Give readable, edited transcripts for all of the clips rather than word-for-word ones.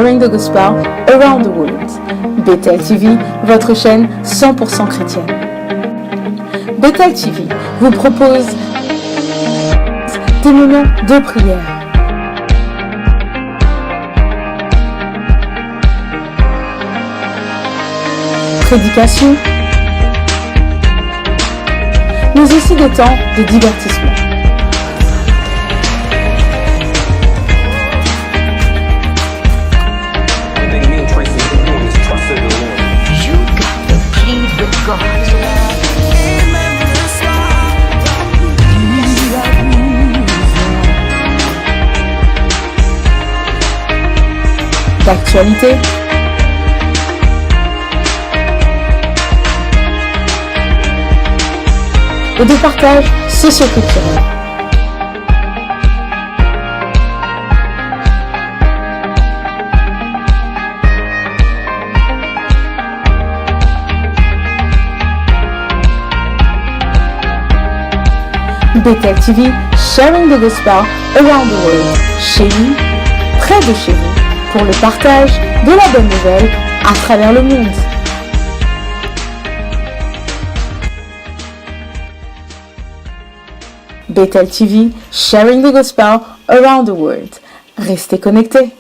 Sharing the Gospel around the world. Bethel TV, votre chaîne 100% chrétienne. Bethel TV vous propose des moments de prière, prédication, mais aussi des temps de divertissement. D'actualité, et de partage socio-culturel. Bethel TV, sharing the gospel around the world. Chez vous, près de chez vous, pour le partage de la bonne nouvelle à travers le monde. Bethel TV, sharing the gospel around the world. Restez connectés.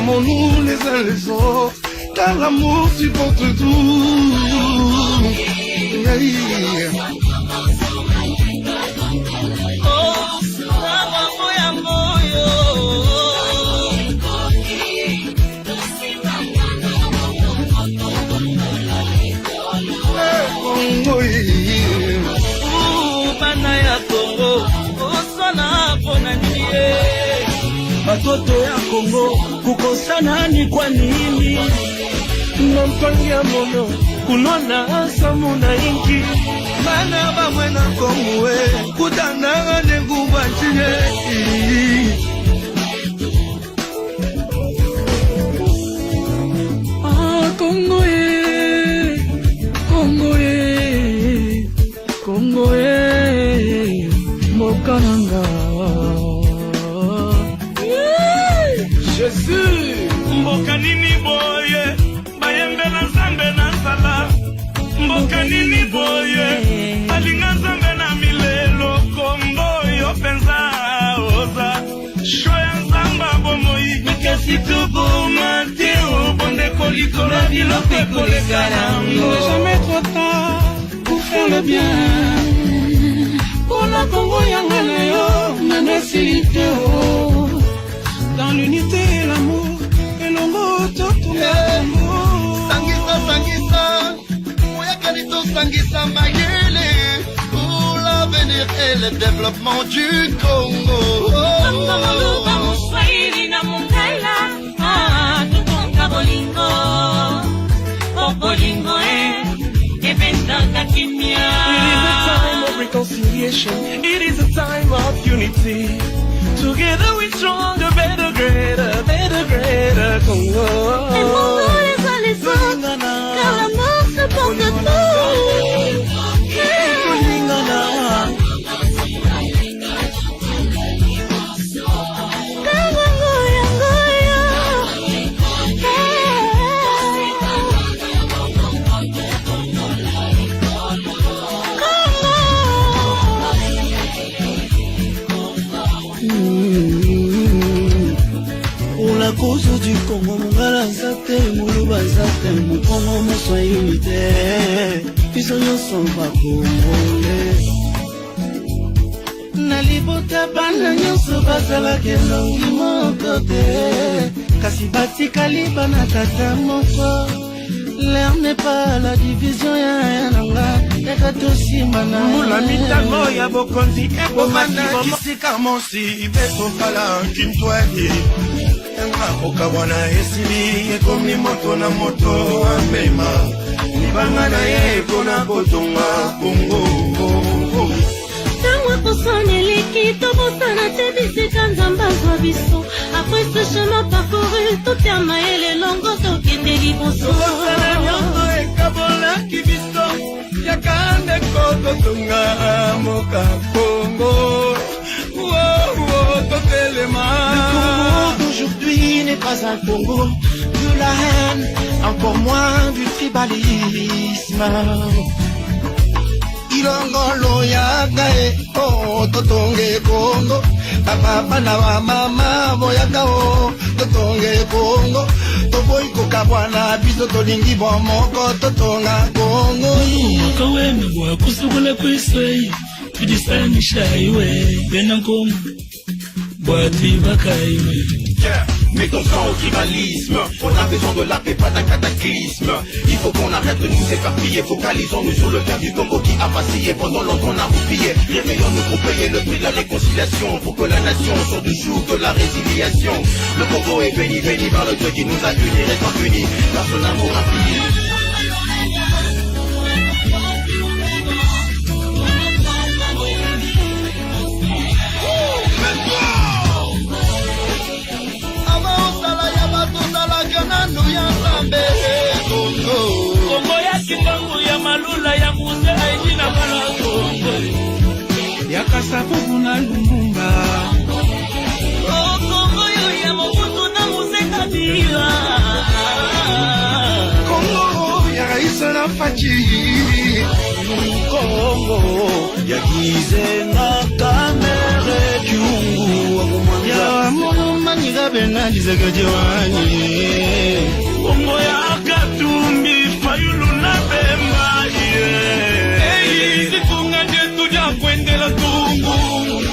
aimons-nous les uns les autres, car l'amour supporte tout. Yeah. Batoto ya Kongo kukosana ni kwa nini? Nampangia mono kunona samu na inki Mana ba mwena Kongo kutana nenguba chine. Ah Kongo Kongo mokananga Jésus mboka nini boye bayembe na Nzambe na sala mboka nini boye alinga Nzambe na milelo kombo yo penza oza shoya Nzamba bomoi mikesi tubu mati bonde koliko la bilope kolekana. Il n'est jamais trop tard pour faire le bien. Pour la Congo yangana yo nana silite oh. Dans l'unité et l'amour, et l'ongo tout l'amour. Sangisa, Moya Kalito Sangisa Mayele, pour l'avenir et le développement du Congo. It is a time of reconciliation, it is a time of unity. Together we stronger, better, greater Congo. Et mon les autres, car l'amour se porte tout. La cause du Congo, Mongala Zate, Moulouba Zate, mon Congo, mon soin unité. Ils ont son pas congolais. Nalibota bana nyonso bazala kelongi mokote. Kasi bati kaliba na tata moko. L'air n'est pas la division ya nanga. Eka tosimana. Mula mitango ya bokonzi ebo Omana kisika monsi, ibeto kala kintwadi. Okawana esili ekomi moto na moto amema nibanga na ye kona kotonga Kongo Tango kosone leki tobosana te bisika Nzambe azwa biso. Après ce chemin parcouru tout ya mayele longo tokende liboso. Kosana nyonso ekabolaki biso yakande kotonga moka Kongo. Le Congo d'aujourd'hui n'est pas un Congo de la haine, encore moins du tribalisme. Ilongolo yagae oh totonge Congo papa na mama boyaka oh totonge Congo toboy kokabwana biso tolingi bomoko totonga Congo kawe mwa kusukula kwisei tudisanisha iwe bena Congo yeah. Mettons fin au tribalisme. On a besoin de la paix, pas d'un cataclysme. Il faut qu'on arrête de nous éparpiller. Focalisons-nous sur le cas du Congo qui a vacillé. Pendant longtemps on a roupillé. Réveillons-nous pour payer le prix de la réconciliation. Pour que la nation sorte du joug de la résiliation. Le Congo est béni, béni par le Dieu qui nous a unis. Restons unis par son amour infini. Kongo ya Kingangu ya Malula ya Muse Aijina Bala Kongo ya Kasavubu na Lumumba. Oh Kongo ya Mobutu na Muse Kabila. Kongo ya Raisa na Fachi. Kongo ya Gize na Kamere Kyungu ya Mulu Maniga bena lizagajewani Bongo ya katumbi fayulu na bemba Hey, zifunga jetu ja kwendela tungu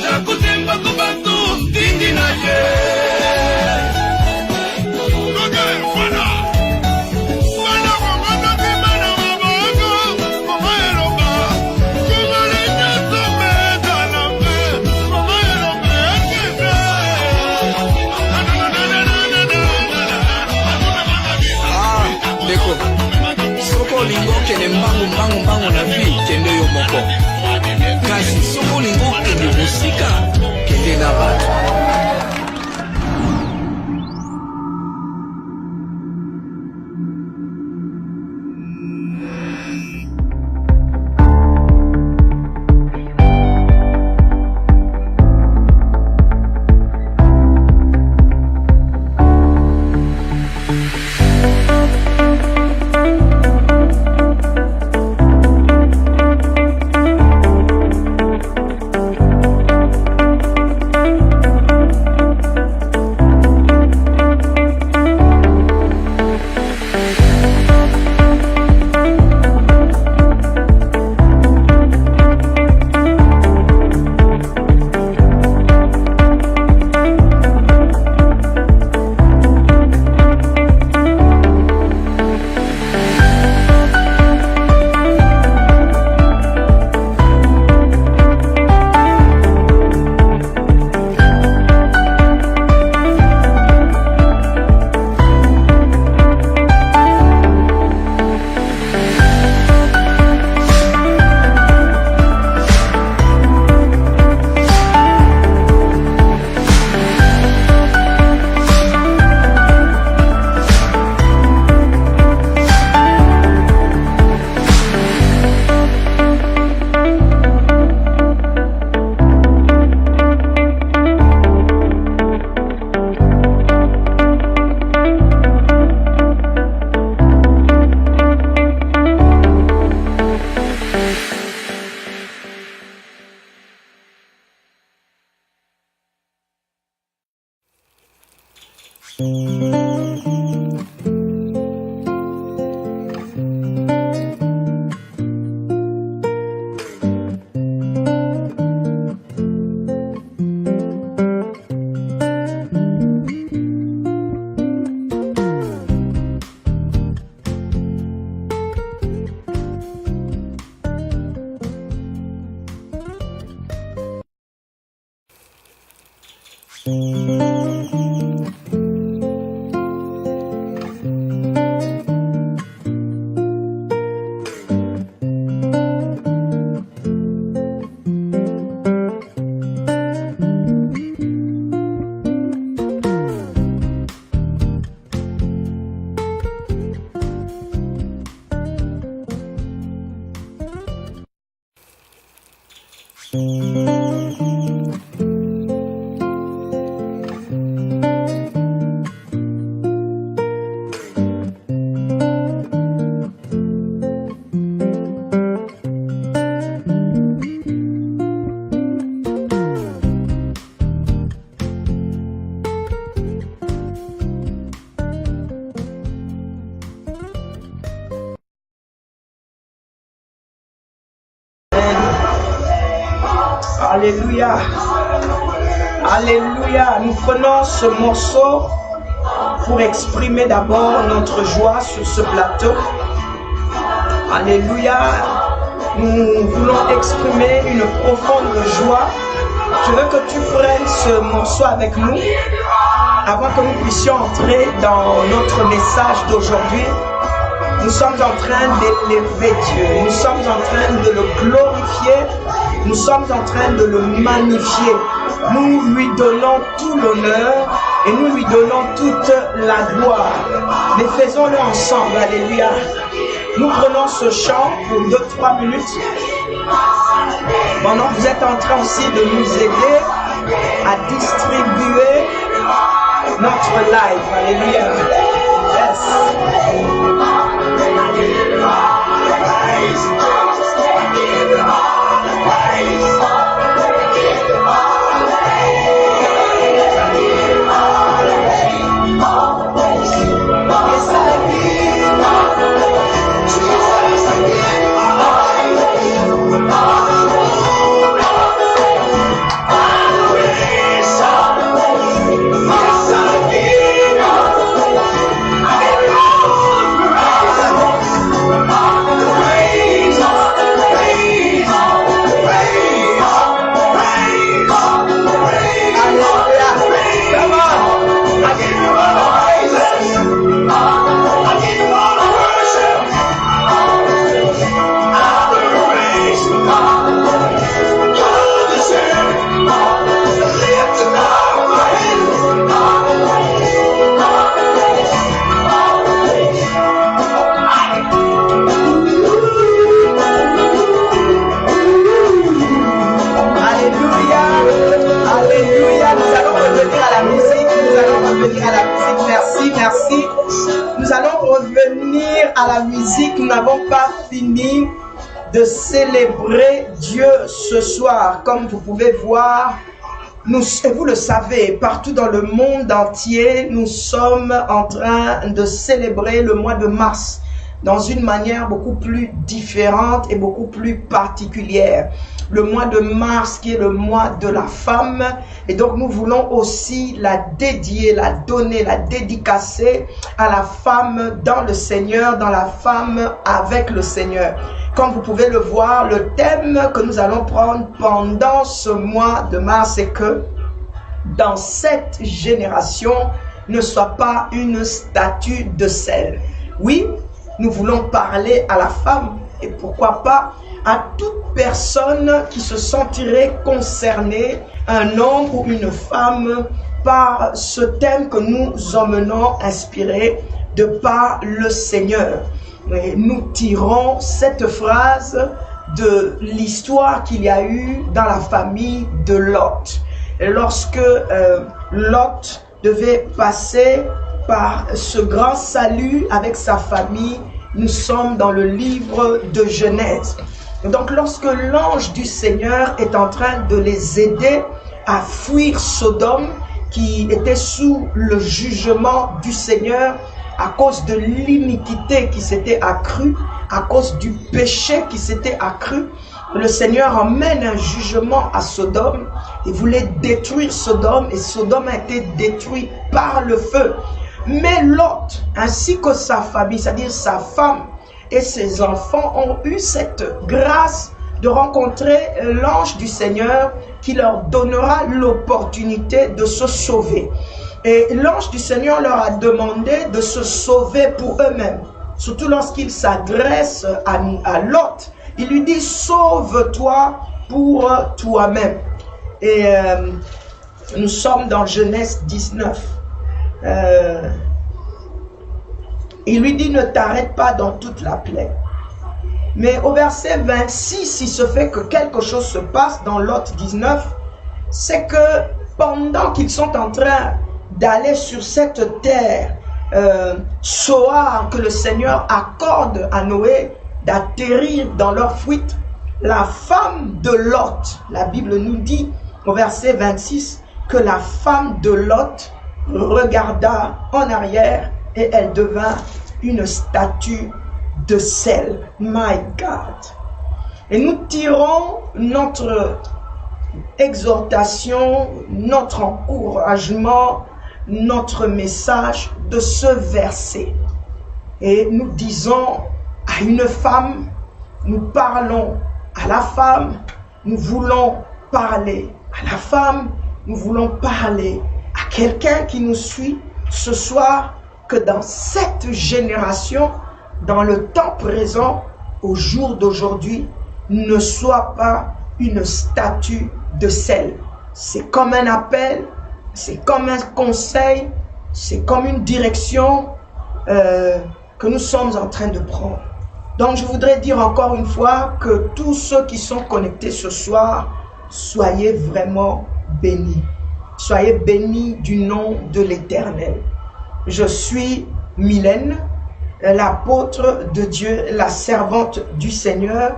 Ja kutemba kubatu tindi na ye kende mbangu na vi kende yo moko kasi soko lingo kende musika kende na batu Alléluia. Alléluia. Nous prenons ce morceau pour exprimer d'abord notre joie sur ce plateau. Alléluia. Nous voulons exprimer une profonde joie. Je veux que tu prennes ce morceau avec nous avant que nous puissions entrer dans notre message d'aujourd'hui. Nous sommes en train d'élever Dieu. Nous sommes en train de le glorifier. Nous sommes en train de le magnifier. Nous lui donnons tout l'honneur et nous lui donnons toute la gloire. Mais faisons-le ensemble. Alléluia. Nous prenons ce chant pour 2-3 minutes. Pendant que vous êtes en train aussi de nous aider à distribuer notre live. Alléluia. Yes. merci. Nous allons revenir à la musique. Nous n'avons pas fini de célébrer Dieu ce soir. Comme vous pouvez voir, et vous le savez, partout dans le monde entier, nous sommes en train de célébrer le mois de mars dans une manière beaucoup plus différente et beaucoup plus particulière. Le mois de mars qui est le mois de la femme, et donc nous voulons aussi la dédier, la donner, la dédicacer à la femme dans le Seigneur, dans la femme avec le Seigneur. Comme vous pouvez le voir, le thème que nous allons prendre pendant ce mois de mars, c'est que dans cette génération ne soit pas une statue de sel. Oui, nous voulons parler à la femme et pourquoi pas à toute personne qui se sentirait concernée, un homme ou une femme, par ce thème que nous emmenons inspiré de par le Seigneur. Et nous tirons cette phrase de l'histoire qu'il y a eu dans la famille de Lot. Et lorsque Lot devait passer par ce grand salut avec sa famille, nous sommes dans le livre de Genèse. Et donc lorsque l'ange du Seigneur est en train de les aider à fuir Sodome, qui était sous le jugement du Seigneur à cause de l'iniquité qui s'était accrue, à cause du péché qui s'était accru, le Seigneur emmène un jugement à Sodome et voulait détruire Sodome, et Sodome a été détruit par le feu. Mais Lot, ainsi que sa famille, c'est-à-dire sa femme et ses enfants, ont eu cette grâce de rencontrer l'ange du Seigneur qui leur donnera l'opportunité de se sauver. Et l'ange du Seigneur leur a demandé de se sauver pour eux-mêmes. Surtout lorsqu'il s'adresse à Lot, il lui dit « Sauve-toi pour toi-même ». Et nous sommes dans Genèse 19. Il lui dit « Ne t'arrête pas dans toute la plaie ». Mais au verset 26, il se fait que quelque chose se passe dans Lot 19. C'est que pendant qu'ils sont en train d'aller sur cette terre Soar que le Seigneur accorde à Noé, d'atterrir dans leur fuite, la femme de Lot, la Bible nous dit au verset 26 que la femme de Lot regarda en arrière et elle devint une statue de sel. My God. Et nous tirons notre exhortation, notre encouragement, notre message de ce verset. Et nous disons à une femme, nous parlons à la femme, nous voulons parler à la femme, nous voulons parler à quelqu'un qui nous suit ce soir, que dans cette génération, dans le temps présent, au jour d'aujourd'hui, ne soit pas une statue de sel. C'est comme un appel, c'est comme un conseil, c'est comme une direction que nous sommes en train de prendre. Donc je voudrais dire encore une fois que tous ceux qui sont connectés ce soir, soyez vraiment bénis. Soyez bénis du nom de l'Éternel. Je suis Mylène, l'apôtre de Dieu, la servante du Seigneur.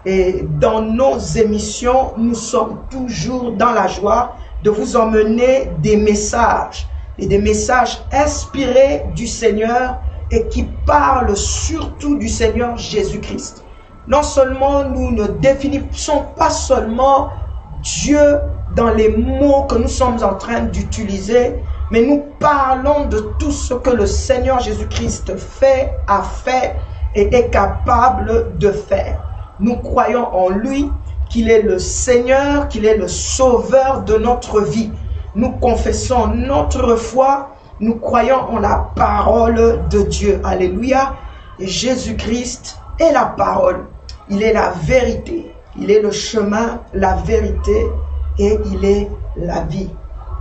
Et dans nos émissions, nous sommes toujours dans la joie de vous emmener des messages, et des messages inspirés du Seigneur et qui parlent surtout du Seigneur Jésus-Christ. Non seulement nous ne définissons pas seulement Dieu dans les mots que nous sommes en train d'utiliser, mais nous parlons de tout ce que le Seigneur Jésus-Christ fait, a fait et est capable de faire. Nous croyons en lui, qu'il est le Seigneur, qu'il est le sauveur de notre vie. Nous confessons notre foi, nous croyons en la parole de Dieu. Alléluia. Et Jésus-Christ est la parole. Il est la vérité. Il est le chemin, la vérité et il est la vie.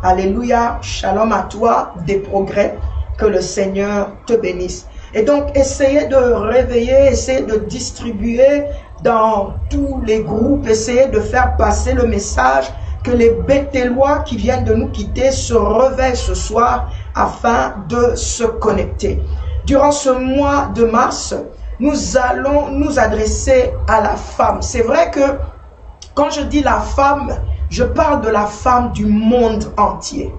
Alléluia. Shalom à toi, des progrès. Que le Seigneur te bénisse. Et donc, essayez de réveiller, essayez de distribuer dans tous les groupes, essayez de faire passer le message que les Bethélois qui viennent de nous quitter se réveillent ce soir afin de se connecter. Durant ce mois de mars, nous allons nous adresser à la femme. C'est vrai que quand je dis la femme, je parle de la femme du monde entier.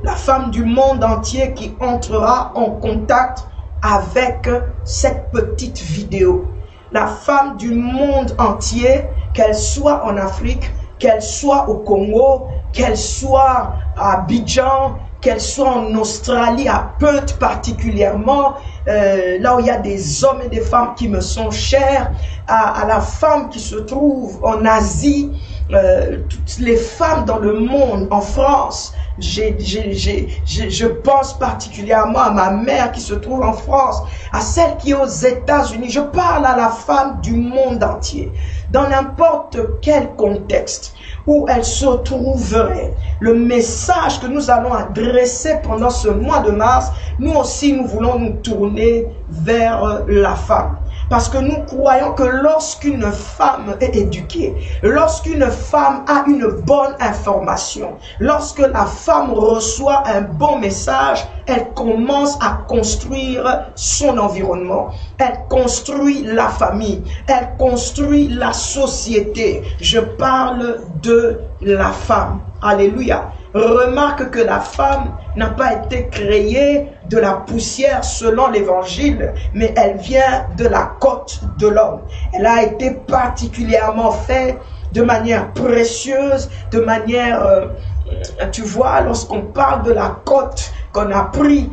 La femme du monde entier qui entrera en contact avec cette petite vidéo. La femme du monde entier, qu'elle soit en Afrique, qu'elle soit au Congo, qu'elle soit à Abidjan, qu'elle soit en Australie, à Perth particulièrement, là où il y a des hommes et des femmes qui me sont chers, à la femme qui se trouve en Asie, toutes les femmes dans le monde, en France. Je pense particulièrement à ma mère qui se trouve en France, à celle qui est aux États-Unis. Je parle à la femme du monde entier, dans n'importe quel contexte où elle se trouverait. Le message que nous allons adresser pendant ce mois de mars, nous aussi nous voulons nous tourner vers la femme. Parce que nous croyons que lorsqu'une femme est éduquée, lorsqu'une femme a une bonne information, lorsque la femme reçoit un bon message, elle commence à construire son environnement. Elle construit la famille. Elle construit la société. Je parle de la femme. Alléluia. Remarque que la femme n'a pas été créée de la poussière selon l'évangile, mais elle vient de la côte de l'homme. Elle a été particulièrement faite de manière précieuse, de manière, tu vois, lorsqu'on parle de la côte qu'on a pris,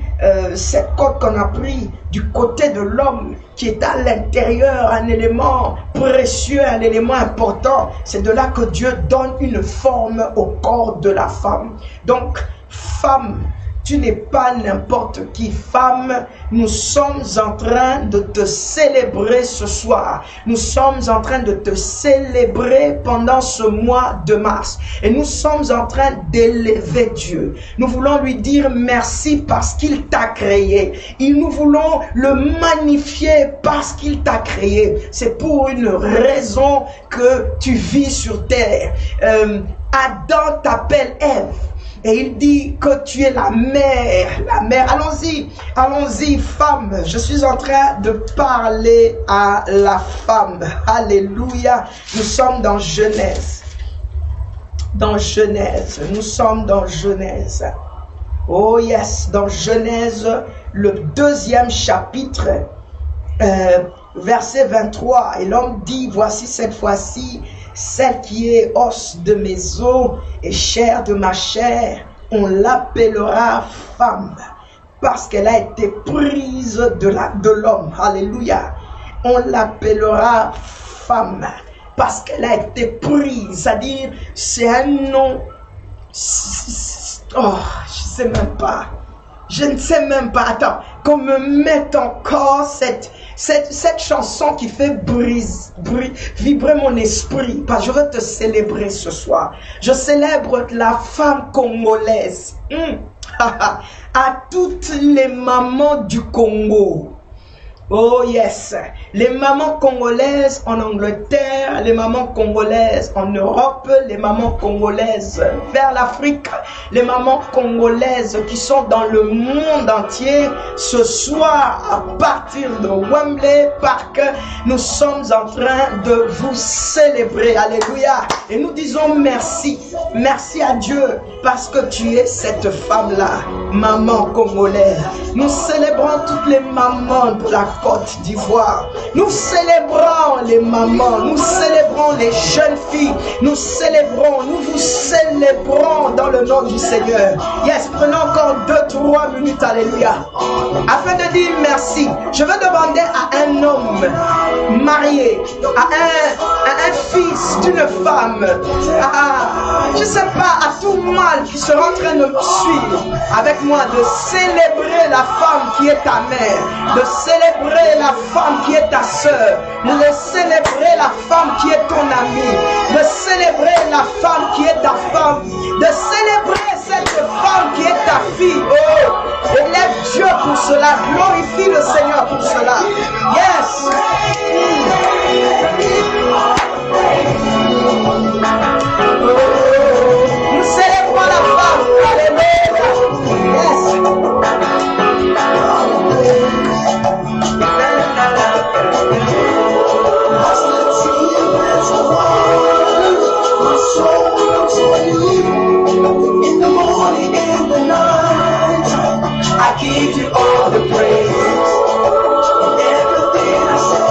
cette côte qu'on a pris du côté de l'homme, qui est à l'intérieur, un élément précieux, un élément important. C'est de là que Dieu donne une forme au corps de la femme. Donc, femme, tu n'es pas n'importe qui. Femme, nous sommes en train de te célébrer ce soir. Nous sommes en train de te célébrer pendant ce mois de mars. Et nous sommes en train d'élever Dieu. Nous voulons lui dire merci parce qu'il t'a créé. Et nous voulons le magnifier parce qu'il t'a créé. C'est pour une raison que tu vis sur terre. Adam t'appelle Ève. Et il dit que tu es la mère, la mère. Allons-y, allons-y, femme. Je suis en train de parler à la femme. Alléluia. Nous sommes dans Genèse. Dans Genèse. Nous sommes dans Genèse. Oh yes, dans Genèse, le 2e chapitre, verset 23. Et l'homme dit, voici cette fois-ci, celle qui est os de mes os et chair de ma chair, on l'appellera femme, parce qu'elle a été prise de l'homme. Alléluia. On l'appellera femme, parce qu'elle a été prise. C'est-à-dire, c'est un nom. Oh, je ne sais même pas. Je ne sais même pas. Attends, qu'on me mette encore cette chanson qui fait vibrer mon esprit. Parce que je veux te célébrer ce soir. Je célèbre la femme congolaise. À toutes les mamans du Congo. Oh yes, les mamans congolaises en Angleterre, les mamans congolaises en Europe, les mamans congolaises vers l'Afrique, les mamans congolaises qui sont dans le monde entier. Ce soir, à partir de Wembley Park, nous sommes en train de vous célébrer. Alléluia. Et nous disons merci. Merci à Dieu parce que tu es cette femme-là, maman congolaise. Nous célébrons toutes les mamans de la Côte d'Ivoire. Nous célébrons les mamans, nous célébrons les jeunes filles, nous célébrons, nous vous célébrons dans le nom du Seigneur. Yes, prenons encore 2-3 minutes, alléluia, afin de dire merci. Je veux demander à un homme marié, à un fils d'une femme, je ne sais pas, à tout mâle qui sera en train de me suivre avec moi, de célébrer la femme qui est ta mère, de célébrer la femme qui est ta soeur, de célébrer la femme qui est ton amie, de célébrer la femme qui est ta femme, de célébrer cette femme qui est ta fille. Oh, élève Dieu pour cela, glorifie le Seigneur pour cela. Yes. Oh. give you all the praise. Everything I said,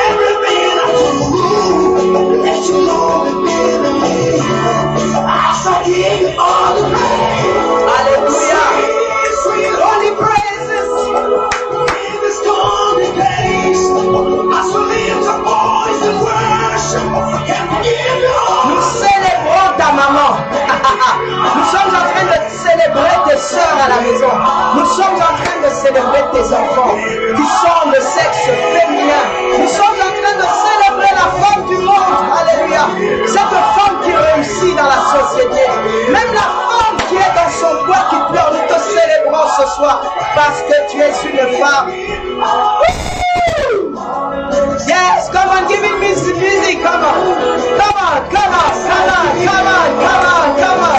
everything I do, that you love and give me. I shall give you all the praise. Hallelujah. Sweet holy praises. In this golden place, I shall lift a voice and worship and give you all. Nous célébrons ta maman. Nous sommes en train de célébrer tes sœurs à la maison. Nous sommes en train de célébrer tes enfants qui sont de sexe féminin. Nous sommes en train de célébrer la femme du monde. Alléluia. Cette femme qui réussit dans la société. Même la femme qui est dans son bois qui pleure. Nous te célébrons ce soir parce que tu es une femme. Yes, come on, give me music, come on. Come on, come on, come on, come on, come on, come on.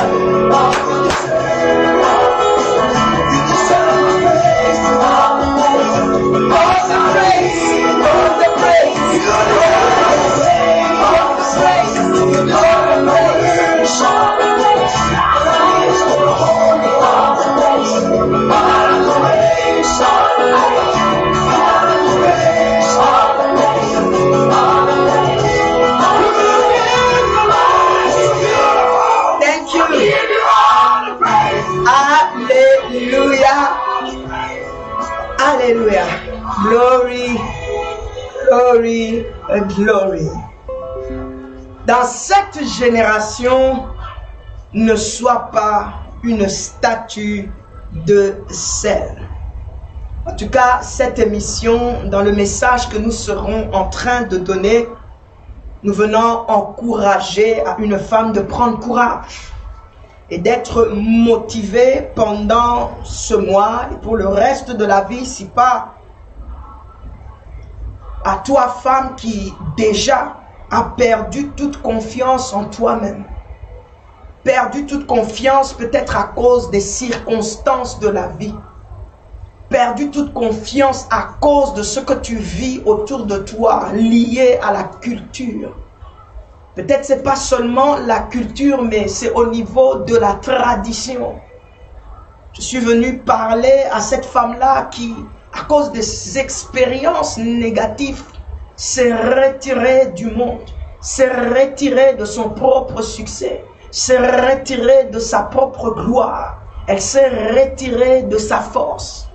All the praise, all the praise, all the praise, all the Thank you. Hallelujah. Hallelujah. Glory, glory, glory. Dans cette génération, ne sois pas une statue de sel. En tout cas, cette émission, dans le message que nous serons en train de donner, nous venons encourager à une femme de prendre courage et d'être motivée pendant ce mois et pour le reste de la vie, si pas à toi femme qui déjà a perdu toute confiance en toi-même, perdu toute confiance peut-être à cause des circonstances de la vie, perdu toute confiance à cause de ce que tu vis autour de toi, lié à la culture. Peut-être c'est pas seulement la culture, mais c'est au niveau de la tradition. Je suis venu parler à cette femme-là qui, à cause des expériences négatives, s'est retirée du monde, s'est retirée de son propre succès, s'est retirée de sa propre gloire, elle s'est retirée de sa force.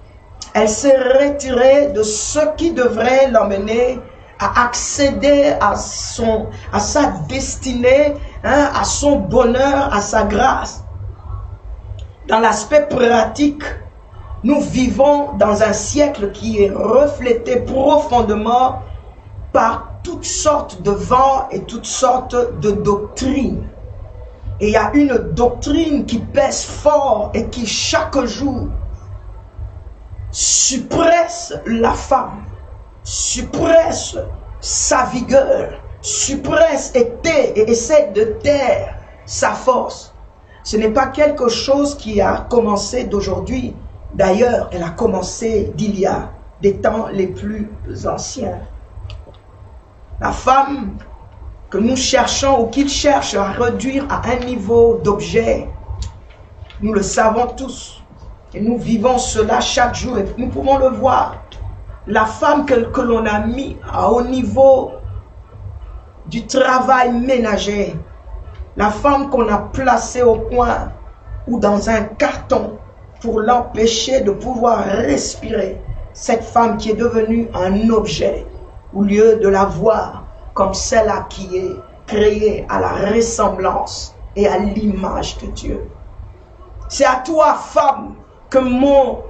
Elle s'est retirée de ce qui devrait l'emmener à accéder à sa destinée, à son bonheur, à sa grâce. Dans l'aspect pratique, nous vivons dans un siècle qui est reflété profondément par toutes sortes de vents et toutes sortes de doctrines. Et il y a une doctrine qui pèse fort et qui chaque jour suppresse la femme, suppresse sa vigueur, suppresse et essaie de taire sa force. Ce n'est pas quelque chose qui a commencé d'aujourd'hui. D'ailleurs, elle a commencé d'il y a des temps les plus anciens. La femme que nous cherchons ou qu'il cherche à réduire à un niveau d'objet, nous le savons tous. Et nous vivons cela chaque jour et nous pouvons le voir. La femme que l'on a mis au niveau du travail ménager, la femme qu'on a placée au coin ou dans un carton pour l'empêcher de pouvoir respirer, cette femme qui est devenue un objet, au lieu de la voir comme celle-là qui est créée à la ressemblance et à l'image de Dieu. C'est à toi, femme, que mon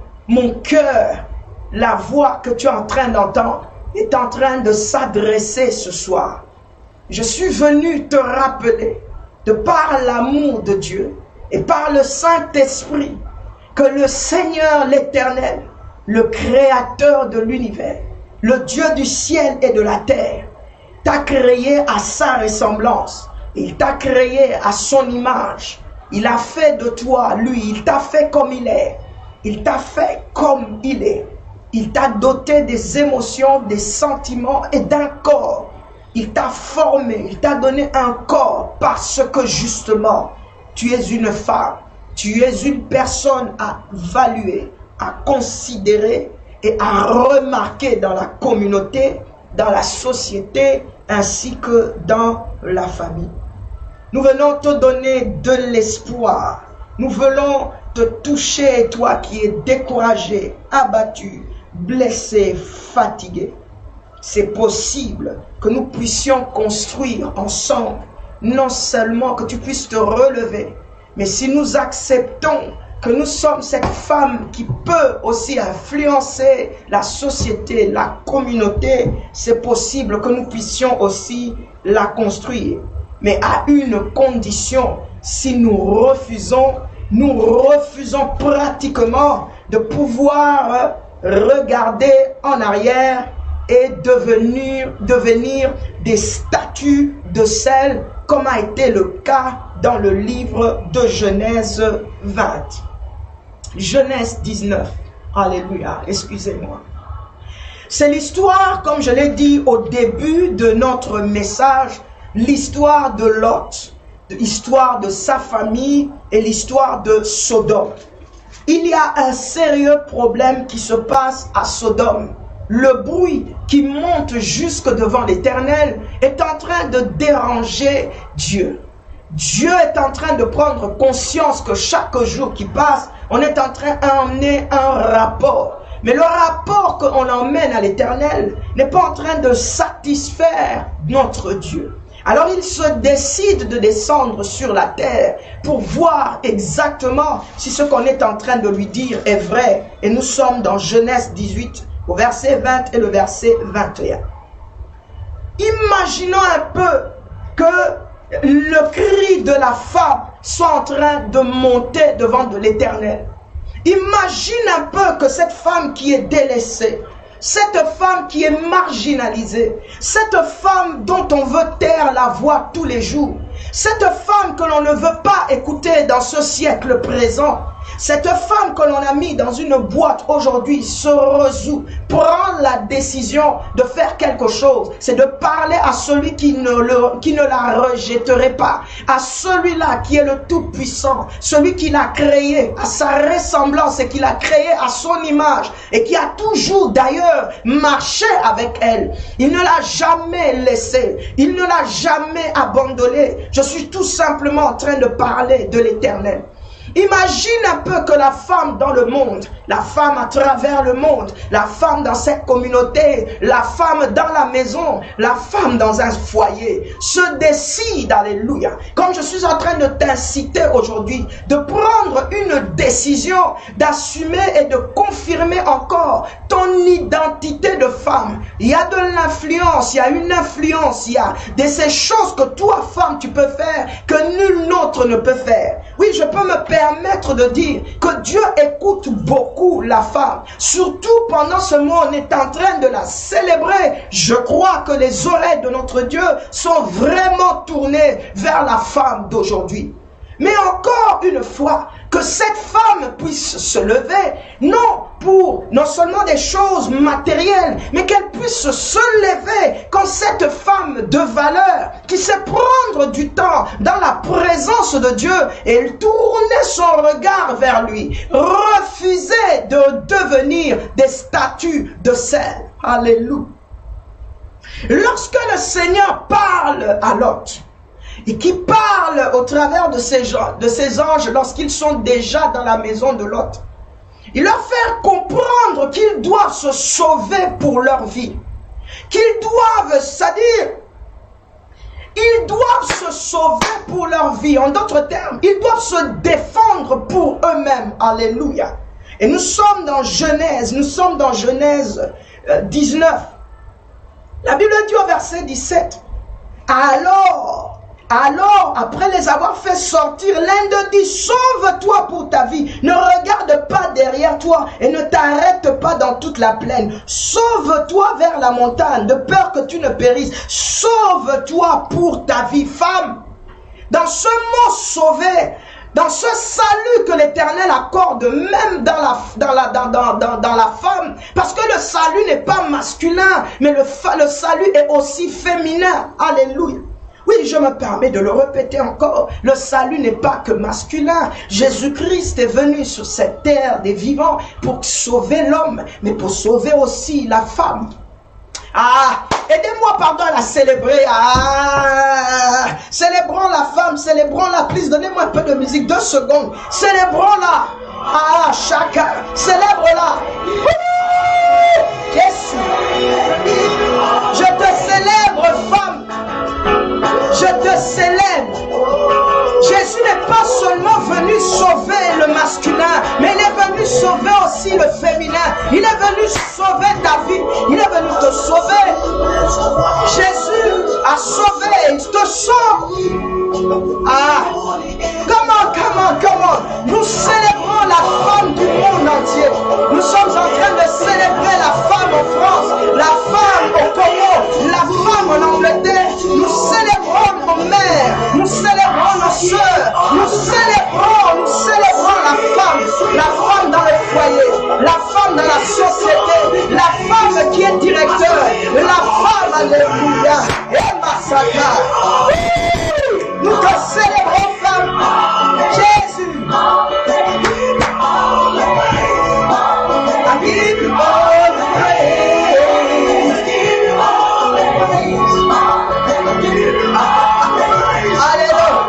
cœur, la voix que tu es en train d'entendre, est en train de s'adresser ce soir. Je suis venu te rappeler, de par l'amour de Dieu et par le Saint-Esprit, que le Seigneur l'Éternel, le Créateur de l'univers, le Dieu du ciel et de la terre, t'a créé à sa ressemblance. Il t'a créé à son image. Il a fait de toi, lui, il t'a fait comme il est. Il t'a fait comme il est. Il t'a doté des émotions, des sentiments et d'un corps. Il t'a formé, il t'a donné un corps parce que justement, tu es une femme. Tu es une personne à valuer, à considérer et à remarquer dans la communauté, dans la société, ainsi que dans la famille. Nous venons te donner de l'espoir. Nous voulons te toucher, toi qui es découragé, abattu, blessé, fatigué. C'est possible que nous puissions construire ensemble, non seulement que tu puisses te relever, mais si nous acceptons que nous sommes cette femme qui peut aussi influencer la société, la communauté, c'est possible que nous puissions aussi la construire. Mais à une condition, si nous refusons pratiquement de pouvoir regarder en arrière et devenir des statues de sel, comme a été le cas dans le livre de Genèse 20. Genèse 19. Alléluia, excusez-moi. C'est l'histoire, comme je l'ai dit au début de notre message, l'histoire de Lot, l'histoire de sa famille et l'histoire de Sodome. Il y a un sérieux problème qui se passe à Sodome. Le bruit qui monte jusque devant l'Éternel est en train de déranger Dieu. Dieu est en train de prendre conscience que chaque jour qui passe, on est en train d'emmener un rapport. Mais le rapport qu'on emmène à l'Éternel n'est pas en train de satisfaire notre Dieu. Alors il se décide de descendre sur la terre pour voir exactement si ce qu'on est en train de lui dire est vrai. Et nous sommes dans Genèse 18, au verset 20 et le verset 21. Imaginons un peu que le cri de la femme soit en train de monter devant de l'Éternel. Imagine un peu que cette femme qui est délaissée, cette femme qui est marginalisée, cette femme dont on veut taire la voix tous les jours, cette femme que l'on ne veut pas écouter dans ce siècle présent, cette femme que l'on a mis dans une boîte aujourd'hui se résout, prend la décision de faire quelque chose. C'est de parler à celui qui ne la rejetterait pas, à celui-là qui est le Tout-Puissant, celui qui l'a créé à sa ressemblance et qui l'a créé à son image et qui a toujours d'ailleurs marché avec elle. Il ne l'a jamais laissé, il ne l'a jamais abandonné. Je suis tout simplement en train de parler de l'Éternel. Imagine un peu que la femme dans le monde, la femme à travers le monde, la femme dans cette communauté, la femme dans la maison, la femme dans un foyer, se décide, alléluia, comme je suis en train de t'inciter aujourd'hui, de prendre une décision, d'assumer et de confirmer encore ton identité de femme. Il y a de l'influence, il y a une influence, il y a de ces choses que toi, femme, tu peux faire, que nul autre ne peut faire. Oui, je peux me permettre de dire que Dieu écoute beaucoup la femme. Surtout pendant ce mois, on est en train de la célébrer. Je crois que les oreilles de notre Dieu sont vraiment tournées vers la femme d'aujourd'hui. Mais encore une fois, que cette femme puisse se lever, non pour non seulement des choses matérielles, mais qu'elle puisse se lever comme cette femme de valeur qui sait prendre du temps dans la présence de Dieu et tourner son regard vers lui, refuser de devenir des statues de sel. Alléluia. Lorsque le Seigneur parle à Lot, et qui parle au travers de ces anges lorsqu'ils sont déjà dans la maison de Lot, il leur fait comprendre qu'ils doivent se sauver pour leur vie, qu'ils doivent, c'est-à-dire, ils doivent se sauver pour leur vie. En d'autres termes, ils doivent se défendre pour eux-mêmes. Alléluia. Et nous sommes dans Genèse 19. La Bible dit au verset 17, Alors, après les avoir fait sortir, l'un d'eux dit, sauve-toi pour ta vie, ne regarde pas derrière toi et ne t'arrête pas dans toute la plaine. Sauve-toi vers la montagne, de peur que tu ne périsses. Sauve-toi pour ta vie, femme. Dans ce mot sauver, dans ce salut que l'Éternel accorde même dans la femme, parce que le salut n'est pas masculin, mais le salut est aussi féminin. Alléluia. Oui, Oui, je me permets de le répéter encore. Le salut n'est pas que masculin. Jésus-Christ est venu sur cette terre des vivants pour sauver l'homme, mais pour sauver aussi la femme. Ah, aidez-moi, pardon, à la célébrer. Ah, célébrons la femme, célébrons-la. Please, donnez-moi un peu de musique, 2 secondes. Célébrons-la. Ah, chacun, célèbre-la. Jésus, je te célèbre, femme. Je te célèbre. Jésus n'est pas seulement venu sauver le masculin, mais il est venu sauver aussi le féminin. Il est venu sauver ta vie. Il est venu te sauver. Jésus a sauvé. Il te sauve. Ah, comment. Nous célébrons la femme du monde entier. Nous sommes en train de célébrer la femme en France, la femme au Congo, la femme en Angleterre. Nous célébrons nos mères, nous célébrons nos soeurs, nous célébrons la femme dans le foyer, la femme dans la société, la femme qui est directeur, la femme, alléluia, et Massaka. Nous te célébrons, femme, Jésus. I give you all the praise. Alléluia.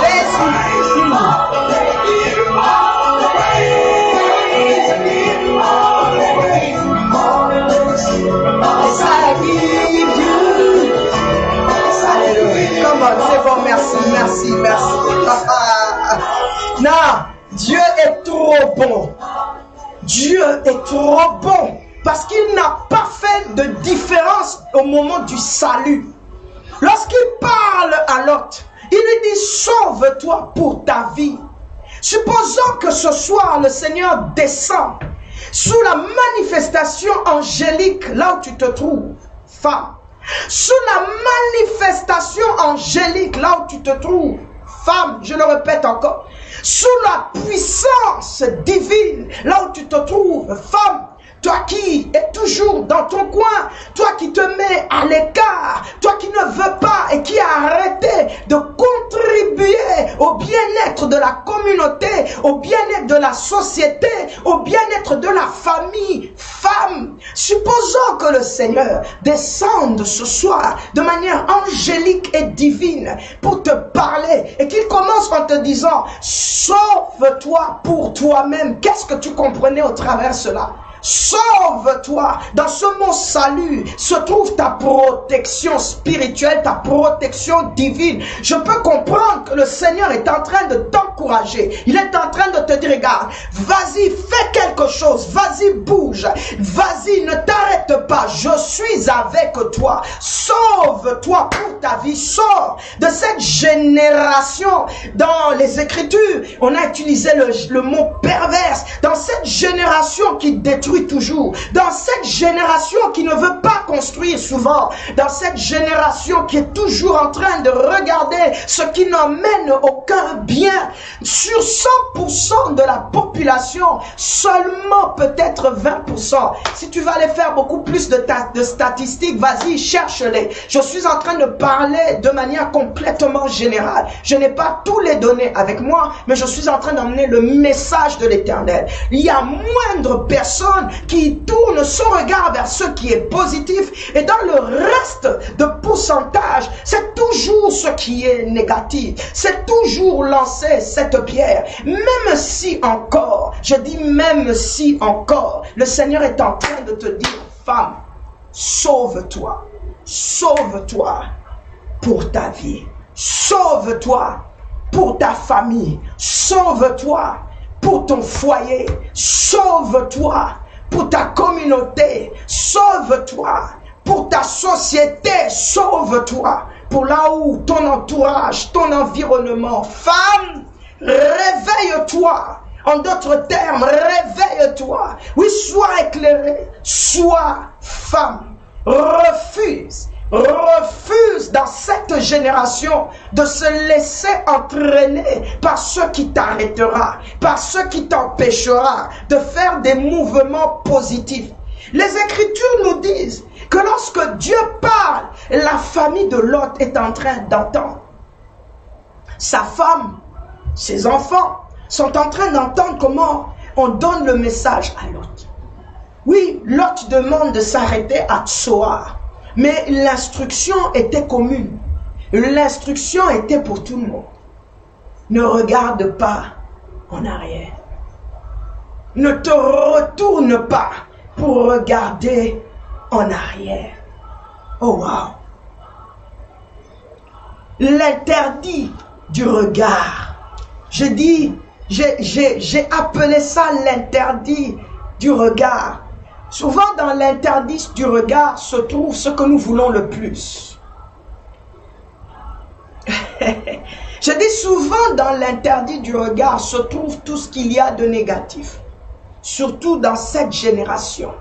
Jésus. Yes, I give you. Alléluia. Come on, c'est bon, merci. Non, Dieu est trop bon. Dieu est trop bon parce qu'il n'a pas fait de différence au moment du salut. Lorsqu'il parle à Lot, il lui dit sauve-toi pour ta vie. Supposons que ce soir le Seigneur descend sous la manifestation angélique là où tu te trouves, femme. Sous la manifestation angélique là où tu te trouves, femme, je le répète encore. Sous la puissance divine, là où tu te trouves, femme, toi qui es toujours dans ton coin, toi qui te mets à l'écart, toi qui ne veux pas et qui as arrêté de contribuer au bien-être de la communauté, au bien-être de la société, au bien-être de la famille, femme, supposons que le Seigneur descende ce soir de manière angélique et divine pour te parler et qu'il commence en te disant sauve-toi pour toi-même. Qu'est-ce que tu comprenais au travers de cela? Sauve-toi. Dans ce mot salut se trouve ta protection spirituelle, ta protection divine. Je peux comprendre que le Seigneur est en train de t'encourager. Il est en train de te dire, regarde, vas-y, fais quelque chose. Vas-y, bouge. Vas-y, ne t'arrête pas. Je suis avec toi. Sauve-toi pour ta vie. Sors de cette génération. Dans les Écritures, on a utilisé le mot perverse. Dans cette génération qui détruit toujours, dans cette génération qui ne veut pas construire souvent, dans cette génération qui est toujours en train de regarder ce qui n'emmène aucun bien, sur 100% de la population, seulement peut-être 20%. Si tu vas aller faire beaucoup plus de statistiques, vas-y, cherche-les. Je suis en train de parler de manière complètement générale. Je n'ai pas tous les données avec moi, mais je suis en train d'emmener le message de l'Éternel. Il y a moindre personne qui tourne son regard vers ce qui est positif et dans le reste de pourcentage, c'est toujours ce qui est négatif. C'est toujours lancer cette pierre. Même si encore, je dis même si encore, le Seigneur est en train de te dire, femme, sauve-toi. Sauve-toi pour ta vie. Sauve-toi pour ta famille. Sauve-toi pour ton foyer. Sauve-toi pour ta communauté, sauve-toi. Pour ta société, sauve-toi. Pour là où ton entourage, ton environnement. Femme, réveille-toi. En d'autres termes, réveille-toi. Oui, sois éclairé, sois femme. Refuse dans cette génération de se laisser entraîner par ce qui t'arrêtera, par ce qui t'empêchera de faire des mouvements positifs. Les Écritures nous disent, que lorsque Dieu parle, la famille de Lot est en train d'entendre. Sa femme, ses enfants sont en train d'entendre comment on donne le message à Lot. Oui, Lot demande de s'arrêter à Tsoar, mais l'instruction était commune. L'instruction était pour tout le monde. Ne regarde pas en arrière. Ne te retourne pas pour regarder en arrière. Oh wow! L'interdit du regard. J'ai appelé ça l'interdit du regard. Souvent dans l'interdit du regard se trouve ce que nous voulons le plus. Je dis souvent dans l'interdit du regard se trouve tout ce qu'il y a de négatif. Surtout dans cette génération.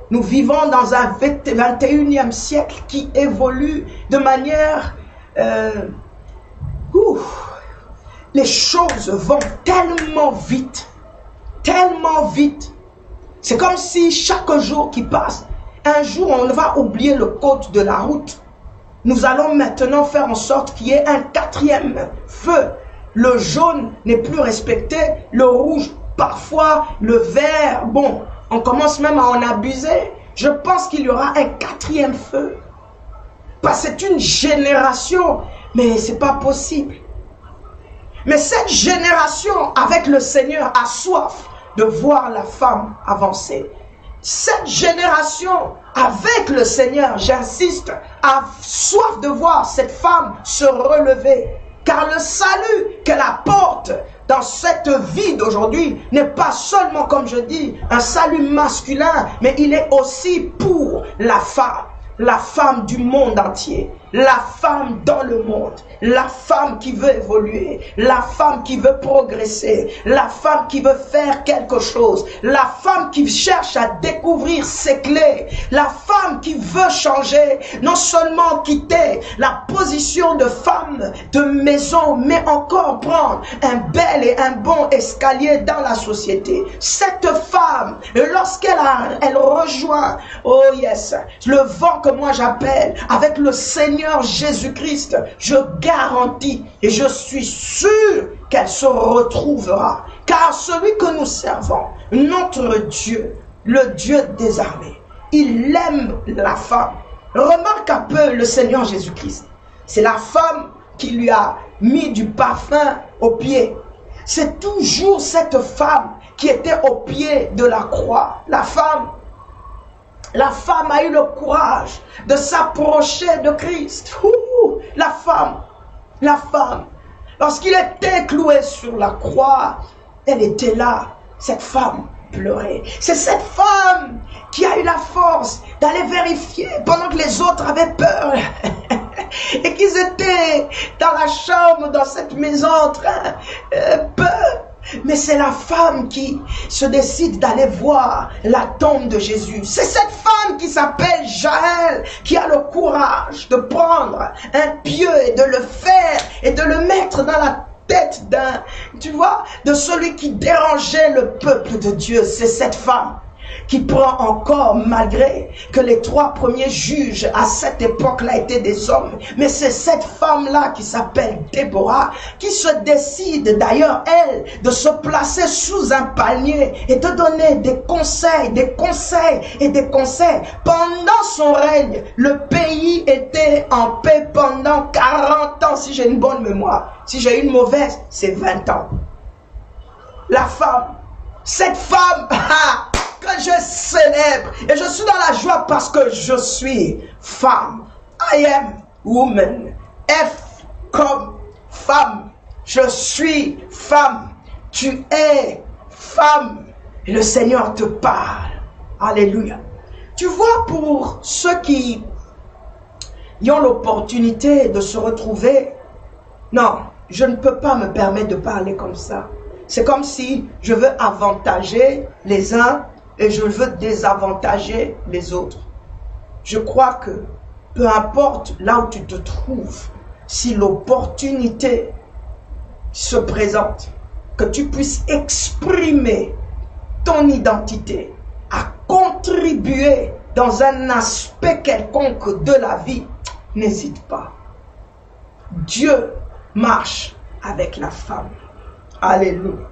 Nous vivons dans un 21e siècle qui évolue de manière... les choses vont tellement vite. Tellement vite. C'est comme si chaque jour qui passe, un jour on va oublier le code de la route. Nous allons maintenant faire en sorte qu'il y ait un 4e feu. Le jaune n'est plus respecté, le rouge, parfois le vert. Bon, on commence même à en abuser. Je pense qu'il y aura un 4e feu. Parce que c'est une génération, mais c'est pas possible. Mais cette génération avec le Seigneur a soif de voir la femme avancer. Cette génération avec le Seigneur, j'insiste, a soif de voir cette femme se relever. Car le salut qu'elle apporte dans cette vie d'aujourd'hui n'est pas seulement, comme je dis, un salut masculin, mais il est aussi pour la femme du monde entier, la femme dans le monde, la femme qui veut évoluer, la femme qui veut progresser, la femme qui veut faire quelque chose, la femme qui cherche à découvrir ses clés, la femme qui veut changer, non seulement quitter la position de femme de maison, mais encore prendre un bel et un bon escalier dans la société. Cette femme, lorsqu'elle rejoint, oh yes, le vent que moi j'appelle avec le Seigneur Jésus-Christ, je garantis et je suis sûr qu'elle se retrouvera. Car celui que nous servons, notre Dieu, le Dieu des armées, il aime la femme. Remarque un peu le Seigneur Jésus-Christ. C'est la femme qui lui a mis du parfum aux pieds. C'est toujours cette femme qui était au pied de la croix. La femme a eu le courage de s'approcher de Christ. La femme, lorsqu'il était cloué sur la croix, elle était là. Cette femme pleurait. C'est cette femme qui a eu la force d'aller vérifier pendant que les autres avaient peur. Et qu'ils étaient dans la chambre, dans cette maison en train peur. Mais c'est la femme qui se décide d'aller voir la tombe de Jésus. C'est cette femme qui s'appelle Jaël, qui a le courage de prendre un pieu et de le faire et de le mettre dans la tête de celui qui dérangeait le peuple de Dieu. C'est cette femme qui prend encore, malgré que les 3 premiers juges à cette époque-là étaient des hommes. Mais c'est cette femme-là qui s'appelle Déborah, qui se décide d'ailleurs, elle, de se placer sous un palmier et de donner des conseils, des conseils et des conseils. Pendant son règne, le pays était en paix pendant 40 ans, si j'ai une bonne mémoire. Si j'ai une mauvaise, c'est 20 ans. La femme, cette femme, que je célèbre et je suis dans la joie parce que je suis femme. I am woman. F comme femme. Je suis femme. Tu es femme. Et le Seigneur te parle. Alléluia. Tu vois, pour ceux qui ont l'opportunité de se retrouver, non, je ne peux pas me permettre de parler comme ça. C'est comme si je veux avantager les uns et je veux désavantager les autres. Je crois que peu importe là où tu te trouves, si l'opportunité se présente, que tu puisses exprimer ton identité, à contribuer dans un aspect quelconque de la vie, n'hésite pas. Dieu marche avec la femme. Alléluia.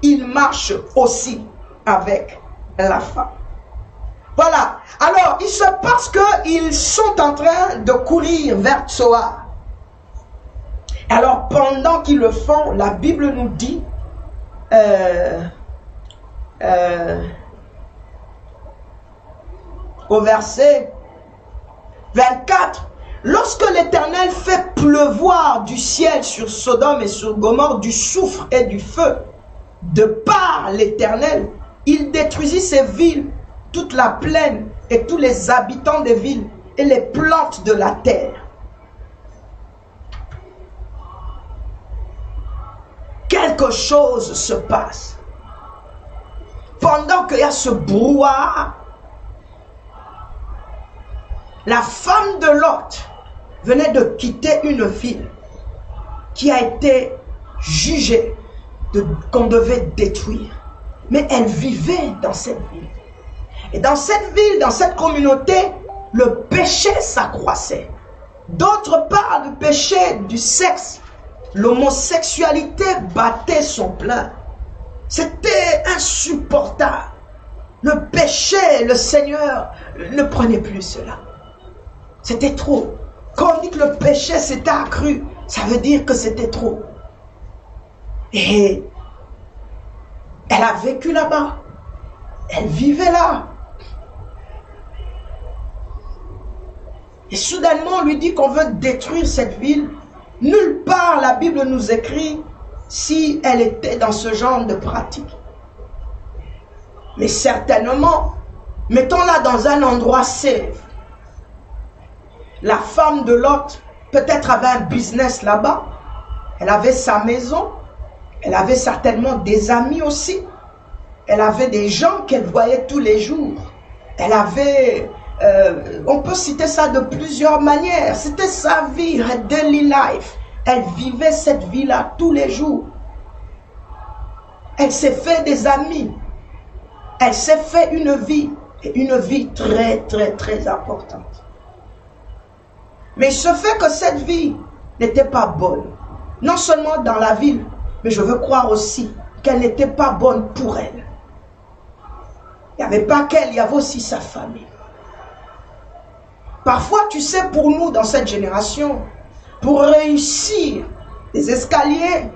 Il marche aussi avec la femme. Voilà. Alors, il se passe qu'ils sont en train de courir vers Tsoar. Alors, pendant qu'ils le font, la Bible nous dit au verset 24, lorsque l'Éternel fait pleuvoir du ciel sur Sodome et sur Gomorrhe du soufre et du feu, de par l'Éternel, il détruisit ces villes, toute la plaine et tous les habitants des villes et les plantes de la terre. Quelque chose se passe. Pendant qu'il y a ce brouhaha, la femme de Lot venait de quitter une ville qui a été jugée qu'on devait détruire. Mais elle vivait dans cette ville. Et dans cette ville, dans cette communauté, le péché s'accroissait. D'autres parlent du péché du sexe. L'homosexualité battait son plein. C'était insupportable. Le péché, le Seigneur ne prenait plus cela. C'était trop. Quand on dit que le péché s'était accru, ça veut dire que c'était trop. Et elle a vécu là-bas. Elle vivait là. Et soudainement, on lui dit qu'on veut détruire cette ville. Nulle part la Bible nous écrit si elle était dans ce genre de pratique. Mais certainement, mettons-la dans un endroit safe. La femme de Lot peut-être avait un business là-bas. Elle avait sa maison. Elle avait certainement des amis aussi. Elle avait des gens qu'elle voyait tous les jours. Elle avait... on peut citer ça de plusieurs manières. C'était sa vie, her daily life. Elle vivait cette vie-là tous les jours. Elle s'est fait des amis. Elle s'est fait une vie. Et une vie très, très, très importante. Mais il se fait que cette vie n'était pas bonne. Non seulement dans la ville, mais je veux croire aussi qu'elle n'était pas bonne pour elle. Il n'y avait pas qu'elle, il y avait aussi sa famille. Parfois, tu sais, pour nous, dans cette génération, pour réussir les escaliers,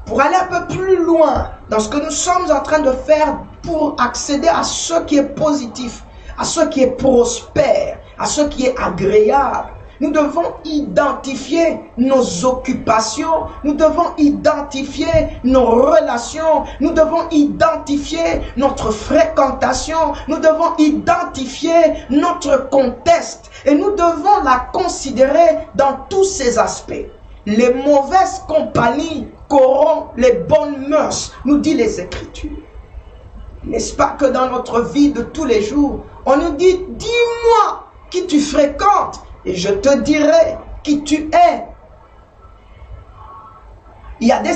pour aller un peu plus loin dans ce que nous sommes en train de faire pour accéder à ce qui est positif, à ce qui est prospère, à ce qui est agréable, nous devons identifier nos occupations, nous devons identifier nos relations, nous devons identifier notre fréquentation, nous devons identifier notre contexte et nous devons la considérer dans tous ces aspects. Les mauvaises compagnies corrompent les bonnes mœurs, nous dit les Écritures. N'est-ce pas que dans notre vie de tous les jours, on nous dit, dis-moi qui tu fréquentes, et je te dirai qui tu es. Il y a de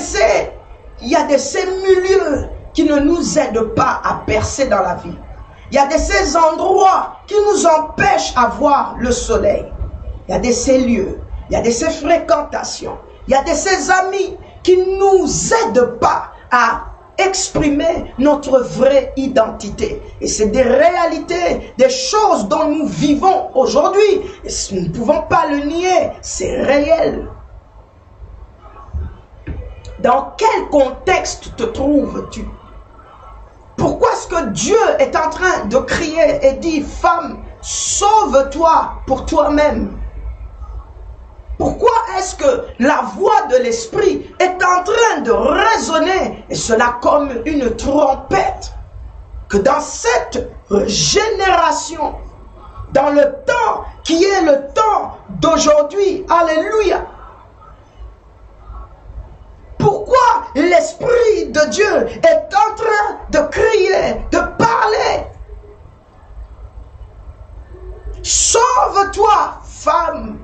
ces milieux qui ne nous aident pas à percer dans la vie. Il y a de ces endroits qui nous empêchent à voir le soleil. Il y a de ces lieux, il y a de ces fréquentations, il y a de ces amis qui ne nous aident pas à exprimer notre vraie identité. Et c'est des réalités, des choses dont nous vivons aujourd'hui. Et nous ne pouvons pas le nier, c'est réel. Dans quel contexte te trouves-tu? Pourquoi est-ce que Dieu est en train de crier et dit, femme, sauve-toi pour toi-même? Pourquoi est-ce que la voix de l'Esprit est en train de résonner, et cela comme une trompette, que dans cette génération, dans le temps qui est le temps d'aujourd'hui, alléluia, pourquoi l'Esprit de Dieu est en train de crier, de parler? Sauve-toi, femme.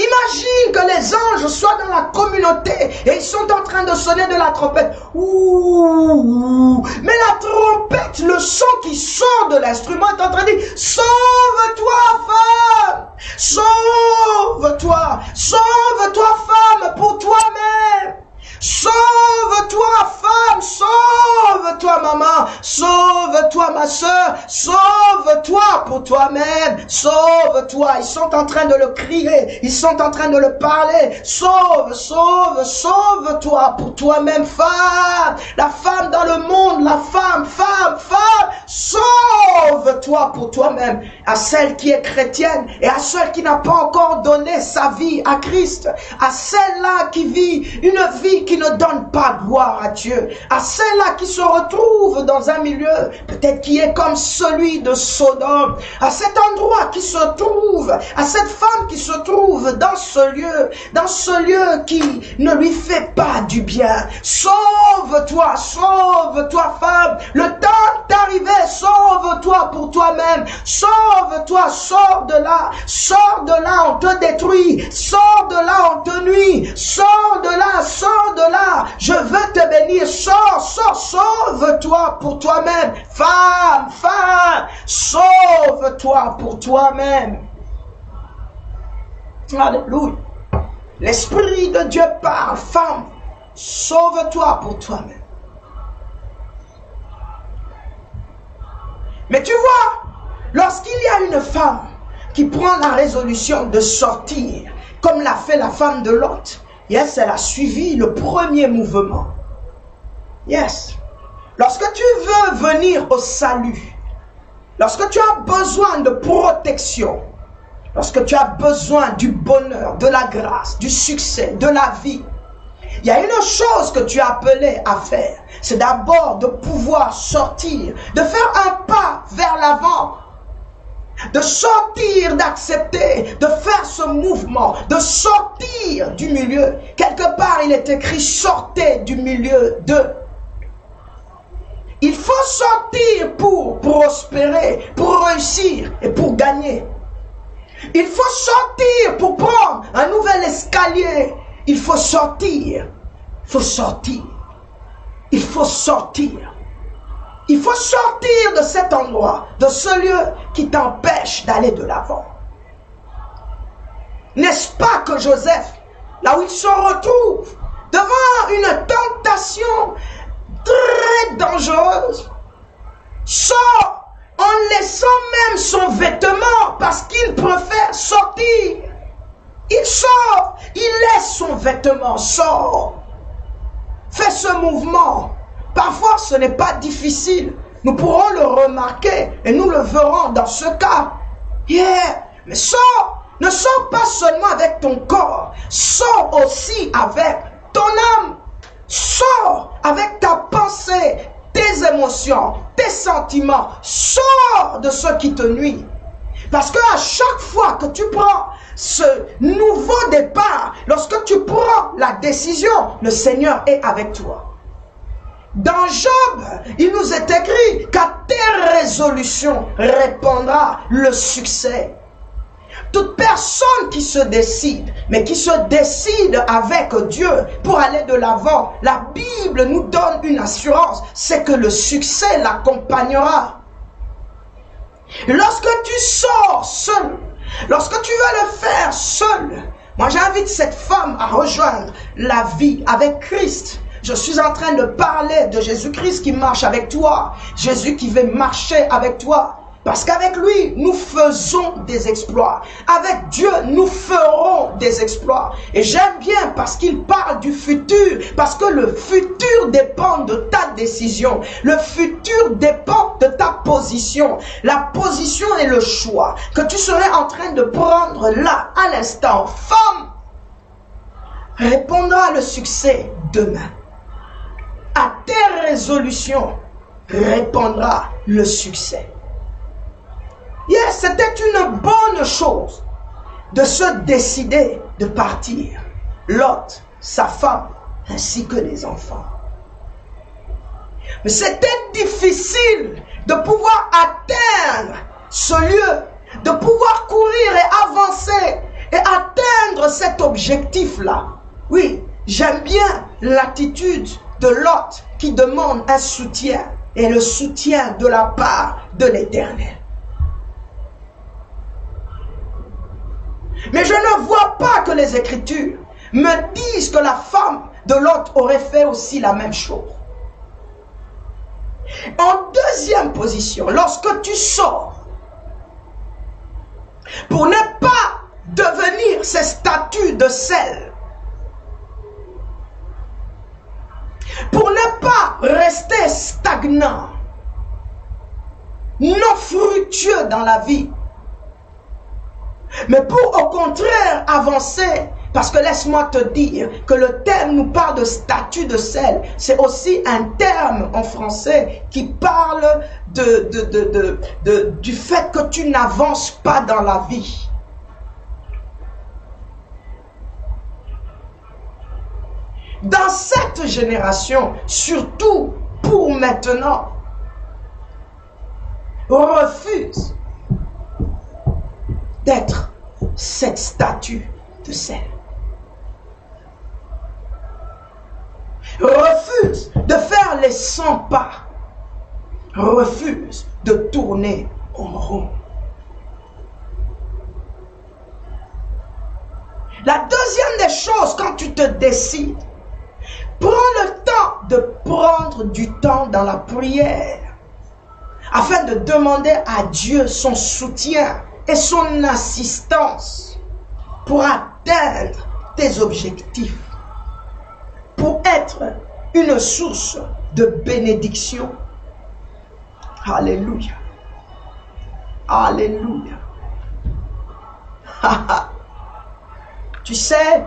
Imagine que les anges soient dans la communauté et ils sont en train de sonner de la trompette. Ouh, mais la trompette trompette, le son qui sort de l'instrument est en train de dire, sauve-toi femme, sauve-toi, sauve-toi femme pour toi-même. Sauve-toi femme, sauve-toi maman, sauve-toi ma soeur, sauve-toi pour toi-même, sauve-toi. Ils sont en train de le crier, ils sont en train de le parler. Sauve, sauve, sauve-toi pour toi-même femme. La femme dans le monde, la femme, sauve-toi pour toi-même. À celle qui est chrétienne et à celle qui n'a pas encore donné sa vie à Christ, à celle-là qui vit une vie qui ne donne pas gloire à Dieu, à celle-là qui se retrouve dans un milieu peut-être qui est comme celui de Sodome, à cet endroit qui se trouve, à cette femme qui se trouve dans ce lieu qui ne lui fait pas du bien. Sauve-toi, sauve-toi femme, le temps est arrivé, sauve-toi pour toi-même, sauve-toi, sors de là, on te détruit, sors de là, on te nuit, sors de là, je veux te bénir, sors, sauve-toi pour toi-même, femme, sauve-toi pour toi-même. Alléluia. L'Esprit de Dieu parle, femme, sauve-toi pour toi-même. Mais tu vois, lorsqu'il y a une femme qui prend la résolution de sortir, comme l'a fait la femme de Lot, yes, elle a suivi le premier mouvement. Yes. Lorsque tu veux venir au salut, lorsque tu as besoin de protection, lorsque tu as besoin du bonheur, de la grâce, du succès, de la vie, il y a une chose que tu es appelé à faire. C'est d'abord de pouvoir sortir, de faire un pas vers l'avant, de sortir, d'accepter, de faire ce mouvement, de sortir du milieu. Quelque part, il est écrit, sortez du milieu de. Il faut sortir pour prospérer, pour réussir et pour gagner. Il faut sortir pour prendre un nouvel escalier. Il faut sortir. Il faut sortir. Il faut sortir. Il faut sortir de cet endroit, de ce lieu qui t'empêche d'aller de l'avant. N'est-ce pas que Joseph, là où il se retrouve, devant une tentation très dangereuse, sort en laissant même son vêtement parce qu'il préfère sortir. Il sort, il laisse son vêtement, sort. Fais ce mouvement. Parfois, ce n'est pas difficile. Nous pourrons le remarquer et nous le verrons dans ce cas. Yeah. Mais sors, ne sors pas seulement avec ton corps, sors aussi avec ton âme. Sors avec ta pensée, tes émotions, tes sentiments. Sors de ce qui te nuit. Parce qu'à chaque fois que tu prends ce nouveau départ, lorsque tu prends la décision, le Seigneur est avec toi. Dans Job, il nous est écrit qu'à tes résolutions répondra le succès. Toute personne qui se décide, mais qui se décide avec Dieu pour aller de l'avant, la Bible nous donne une assurance, c'est que le succès l'accompagnera. Lorsque tu sors seul, lorsque tu veux le faire seul, moi j'invite cette femme à rejoindre la vie avec Christ. Je suis en train de parler de Jésus-Christ qui marche avec toi. Jésus qui veut marcher avec toi. Parce qu'avec lui, nous faisons des exploits. Avec Dieu, nous ferons des exploits. Et j'aime bien parce qu'il parle du futur. Parce que le futur dépend de ta décision. Le futur dépend de ta position. La position et le choix que tu serais en train de prendre là, à l'instant. Femme, répondra le succès demain. À tes résolutions répondra le succès. Yes, c'était une bonne chose de se décider de partir. Lot, sa femme, ainsi que les enfants. Mais c'était difficile de pouvoir atteindre ce lieu, de pouvoir courir et avancer et atteindre cet objectif-là. Oui, j'aime bien l'attitude de Lot qui demande un soutien et le soutien de la part de l'Éternel. Mais je ne vois pas que les Écritures me disent que la femme de Lot aurait fait aussi la même chose. En deuxième position, lorsque tu sors, pour ne pas devenir ces statues de sel, pour ne pas rester stagnant, non fructueux dans la vie, mais pour au contraire avancer, parce que laisse-moi te dire que le terme nous parle de statue de sel, c'est aussi un terme en français qui parle du fait que tu n'avances pas dans la vie. Dans cette génération, surtout pour maintenant, refuse d'être cette statue de sel. Refuse de faire les 100 pas. Refuse de tourner en rond. La deuxième des choses, quand tu te décides, prends le temps de prendre du temps dans la prière afin de demander à Dieu son soutien et son assistance pour atteindre tes objectifs, pour être une source de bénédiction. Alléluia. Alléluia. Tu sais,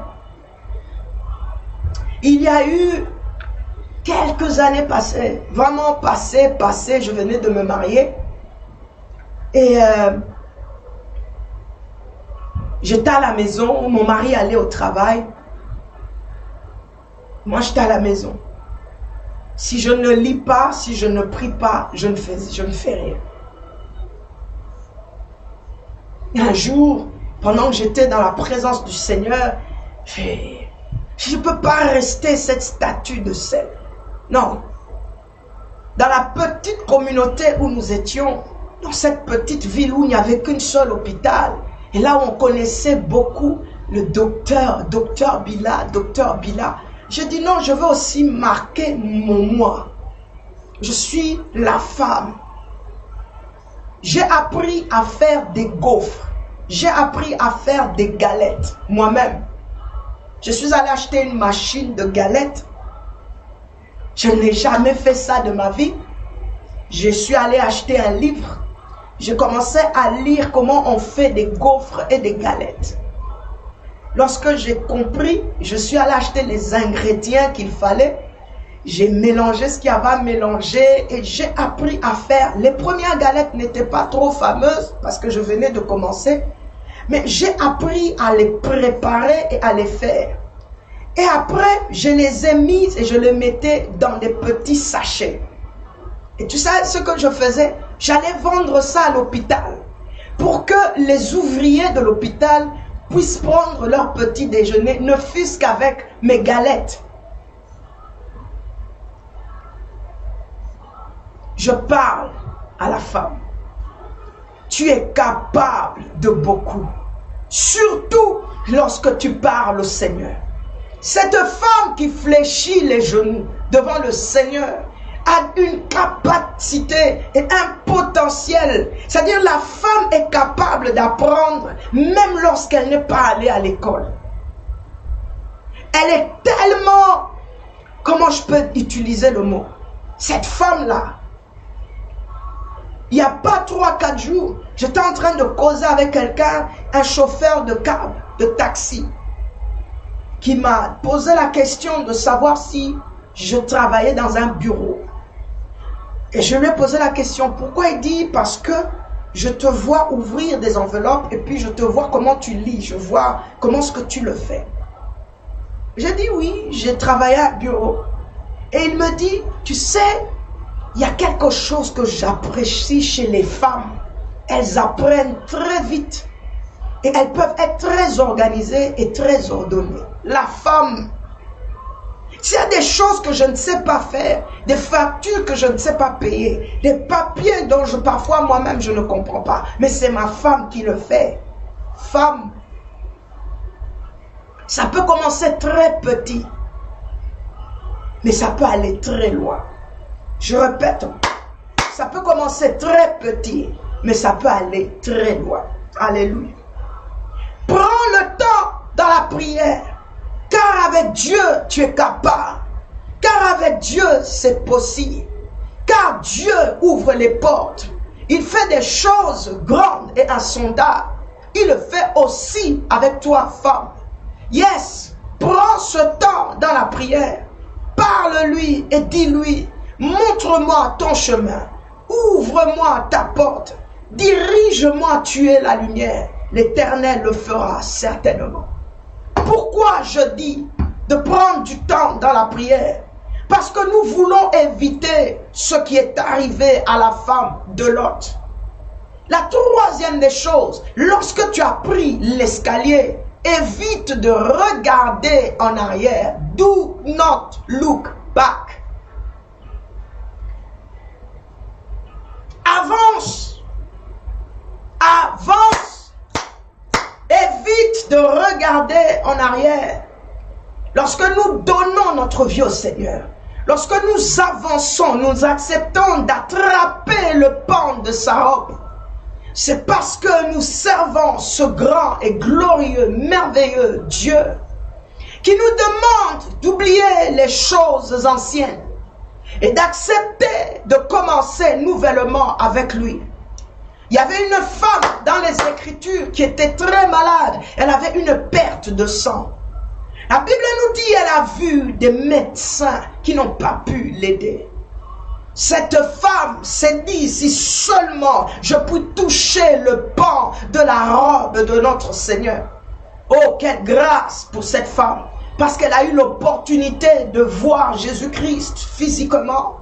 il y a eu quelques années passées, vraiment passées, je venais de me marier et j'étais à la maison, mon mari allait au travail, moi j'étais à la maison. Si je ne lis pas, si je ne prie pas, je ne fais rien. Et un jour, pendant que j'étais dans la présence du Seigneur, je ne peux pas rester cette statue de sel. Non. Dans la petite communauté où nous étions, dans cette petite ville où il n'y avait qu'une seule hôpital, et là où on connaissait beaucoup le docteur Bila, je dis non, je veux aussi marquer mon moi. Je suis la femme. J'ai appris à faire des gaufres. J'ai appris à faire des galettes moi-même. Je suis allée acheter une machine de galettes. Je n'ai jamais fait ça de ma vie. Je suis allée acheter un livre. Je commençais à lire comment on fait des gaufres et des galettes. Lorsque j'ai compris, je suis allée acheter les ingrédients qu'il fallait. J'ai mélangé ce qu'il y avait à mélanger et j'ai appris à faire. Les premières galettes n'étaient pas trop fameuses parce que je venais de commencer. Mais j'ai appris à les préparer et à les faire. Et après, je les ai mises et je les mettais dans des petits sachets. Et tu sais ce que je faisais? J'allais vendre ça à l'hôpital pour que les ouvriers de l'hôpital puissent prendre leur petit déjeuner, ne fût-ce qu'avec mes galettes. Je parle à la femme. Tu es capable de beaucoup. Surtout lorsque tu parles au Seigneur. Cette femme qui fléchit les genoux devant le Seigneur a une capacité et un potentiel. C'est-à-dire la femme est capable d'apprendre même lorsqu'elle n'est pas allée à l'école. Elle est tellement, comment je peux utiliser le mot? Cette femme-là, il n'y a pas 3-4 jours, j'étais en train de causer avec quelqu'un, un chauffeur de cab, de taxi, qui m'a posé la question de savoir si je travaillais dans un bureau. Et je lui ai posé la question, pourquoi? Il dit, parce que je te vois ouvrir des enveloppes et puis je te vois comment tu lis, je vois comment ce que tu le fais. J'ai dit oui, j'ai travaillé à un bureau. Et il me dit, tu sais, il y a quelque chose que j'apprécie chez les femmes. Elles apprennent très vite. Et elles peuvent être très organisées et très ordonnées. La femme, S'il y a des choses que je ne sais pas faire, des factures que je ne sais pas payer, des papiers dont parfois moi-même je ne comprends pas, mais c'est ma femme qui le fait. Femme, ça peut commencer très petit, mais ça peut aller très loin. Je répète, ça peut commencer très petit, mais ça peut aller très loin. Alléluia. Prends le temps dans la prière, car avec Dieu, tu es capable. Car avec Dieu, c'est possible. Car Dieu ouvre les portes. Il fait des choses grandes et insondables. Il le fait aussi avec toi, femme. Yes, prends ce temps dans la prière. Parle-lui et dis-lui, montre-moi ton chemin. Ouvre-moi ta porte. Dirige-moi, tu es la lumière. L'Éternel le fera certainement. Pourquoi je dis de prendre du temps dans la prière? Parce que nous voulons éviter ce qui est arrivé à la femme de Lot. La troisième des choses, lorsque tu as pris l'escalier, évite de regarder en arrière. Do not look back. Avance. Avance. Évite de regarder en arrière. Lorsque nous donnons notre vie au Seigneur, lorsque nous avançons, nous acceptons d'attraper le pan de sa robe, c'est parce que nous servons ce grand et glorieux, merveilleux Dieu qui nous demande d'oublier les choses anciennes et d'accepter de commencer nouvellement avec lui. Il y avait une femme dans les Écritures qui était très malade. Elle avait une perte de sang. La Bible nous dit qu'elle a vu des médecins qui n'ont pas pu l'aider. Cette femme s'est dit, si seulement je puis toucher le pan de la robe de notre Seigneur. Oh, quelle grâce pour cette femme, parce qu'elle a eu l'opportunité de voir Jésus-Christ physiquement,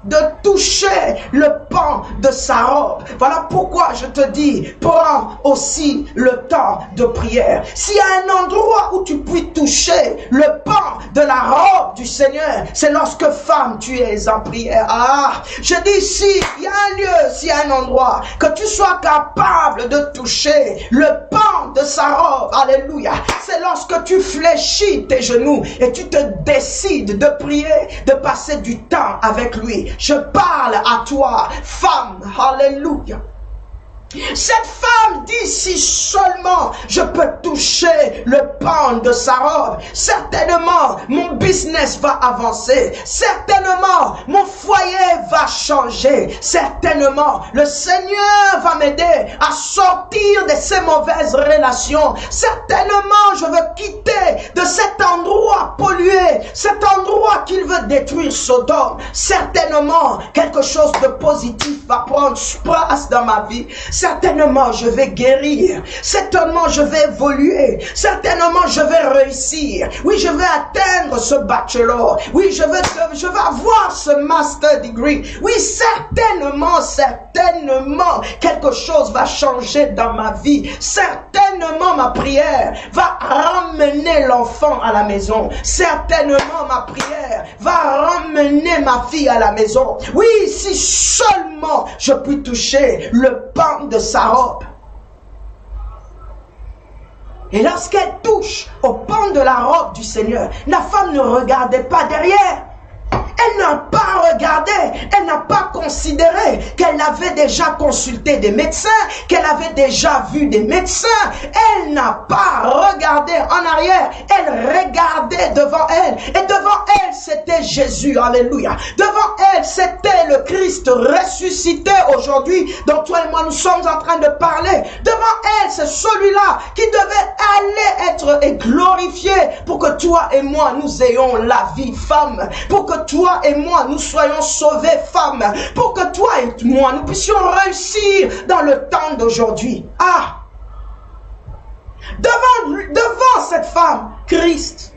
de toucher le pan de sa robe. Voilà pourquoi je te dis, prends aussi le temps de prière. S'il y a un endroit où tu puis toucher le pan de la robe du Seigneur, c'est lorsque, femme, tu es en prière. Ah, je dis, s'il y a un lieu, s'il y a un endroit, que tu sois capable de toucher le pan de sa robe, alléluia, c'est lorsque tu fléchis tes genoux et tu te décides de prier, de passer du temps avec lui. Je parle à toi, femme, alléluia. Cette femme dit, si seulement je peux toucher le pan de sa robe, certainement mon business va avancer, certainement mon foyer va changer, certainement le Seigneur va m'aider à sortir de ces mauvaises relations, certainement je veux quitter de cet endroit pollué, cet endroit qu'il veut détruire Sodome, certainement quelque chose de positif va prendre place dans ma vie. Certainement, je vais guérir. Certainement, je vais évoluer. Certainement, je vais réussir. Oui, je vais atteindre ce bachelor. Oui, je vais avoir ce master degree. Oui, certainement, quelque chose va changer dans ma vie. Certainement, ma prière va ramener l'enfant à la maison. Certainement, ma prière va ramener ma fille à la maison. Oui, si seulement je puis toucher le pan de sa robe. Et lorsqu'elle touche au pan de la robe du Seigneur, la femme ne regardait pas derrière. Elle n'a pas regardé, elle n'a pas considéré qu'elle avait déjà consulté des médecins, qu'elle avait déjà vu des médecins. Elle n'a pas regardé en arrière, elle regardait devant elle. Et devant elle, c'était Jésus, alléluia. Devant elle, c'était le Christ ressuscité aujourd'hui, dont toi et moi nous sommes en train de parler. Devant elle, c'est celui-là qui devait aller être glorifié pour que toi et moi nous ayons la vie, femme. Pour que toi et moi nous soyons sauvés, femmes, pour que toi et moi nous puissions réussir dans le temps d'aujourd'hui. Ah, devant cette femme, Christ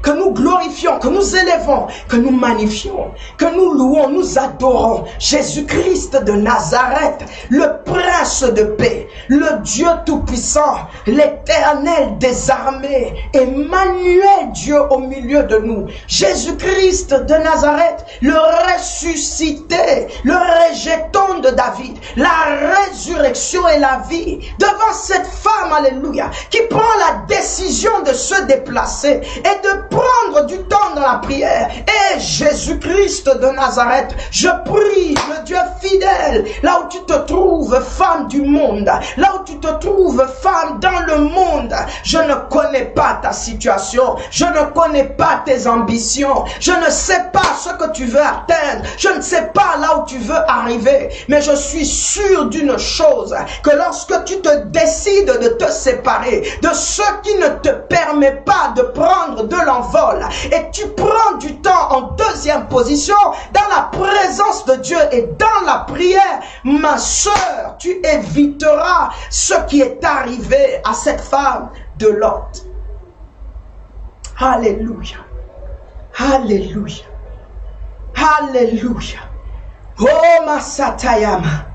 que nous glorifions, que nous élevons, que nous magnifions, que nous louons, nous adorons Jésus-Christ de Nazareth, le prince de paix, le Dieu tout-puissant, l'éternel des armées, Emmanuel, Dieu au milieu de nous. Jésus-Christ de Nazareth, le ressuscité, le rejeton de David, la résurrection et la vie. Devant cette femme, alléluia, qui prend la décision de se déplacer et de prendre du temps dans la prière. Et Jésus-Christ de Nazareth, je prie, le Dieu fidèle, là où tu te trouves, femme du monde, là où tu te trouves, femme dans le monde, je ne connais pas ta situation, je ne connais pas tes ambitions, je ne sais pas ce que tu veux atteindre, je ne sais pas là où tu veux arriver, mais je suis sûr d'une chose, que lorsque tu te décides de te séparer de ce qui ne te permet pas de prendre de l'envol, et tu prends du temps en deuxième position, dans la présence de Dieu et dans la prière, ma sœur, tu éviteras ce qui est arrivé à cette femme de Lot. Alléluia. Alléluia. Alléluia. Oh ma satayama.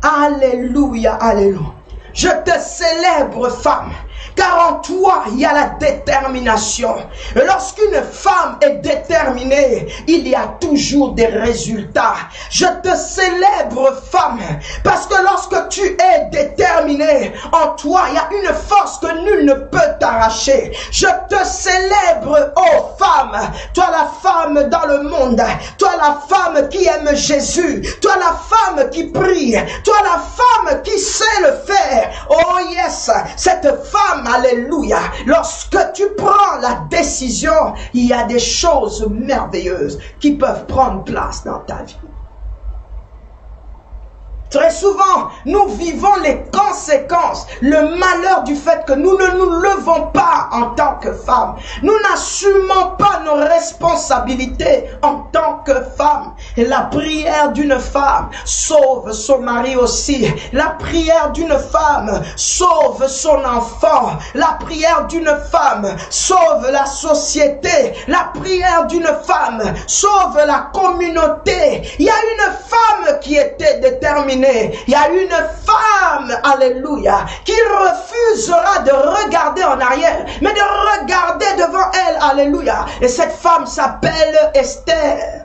Alléluia, alléluia. Je te célèbre, femme, car en toi, il y a la détermination. Et lorsqu'une femme est déterminée, il y a toujours des résultats. Je te célèbre, femme, parce que lorsque tu es déterminée, en toi, il y a une force que nul ne peut t'arracher. Je te célèbre, oh femme, toi la femme dans le monde, toi la femme qui aime Jésus, toi la femme qui prie, toi la femme qui sait le faire. Oh yes, cette femme, alléluia, lorsque tu prends la décision, il y a des choses merveilleuses qui peuvent prendre place dans ta vie. Très souvent, nous vivons les conséquences, le malheur du fait que nous ne nous levons pas en tant que femmes. Nous n'assumons pas nos responsabilités en tant que femmes. Et la prière d'une femme sauve son mari aussi. La prière d'une femme sauve son enfant. La prière d'une femme sauve la société. La prière d'une femme sauve la communauté. Il y a une femme qui était déterminée. Il y a une femme, alléluia, qui refusera de regarder en arrière, mais de regarder devant elle, alléluia. Et cette femme s'appelle Esther.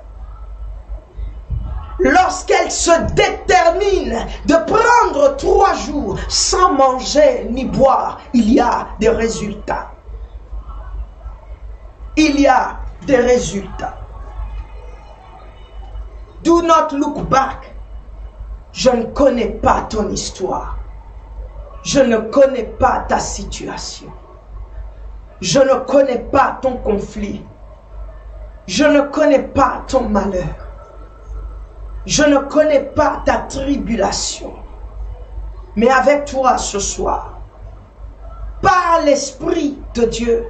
Lorsqu'elle se détermine de prendre 3 jours sans manger ni boire, il y a des résultats. Il y a des résultats. Do not look back. Je ne connais pas ton histoire. Je ne connais pas ta situation. Je ne connais pas ton conflit. Je ne connais pas ton malheur. Je ne connais pas ta tribulation. Mais avec toi ce soir, par l'Esprit de Dieu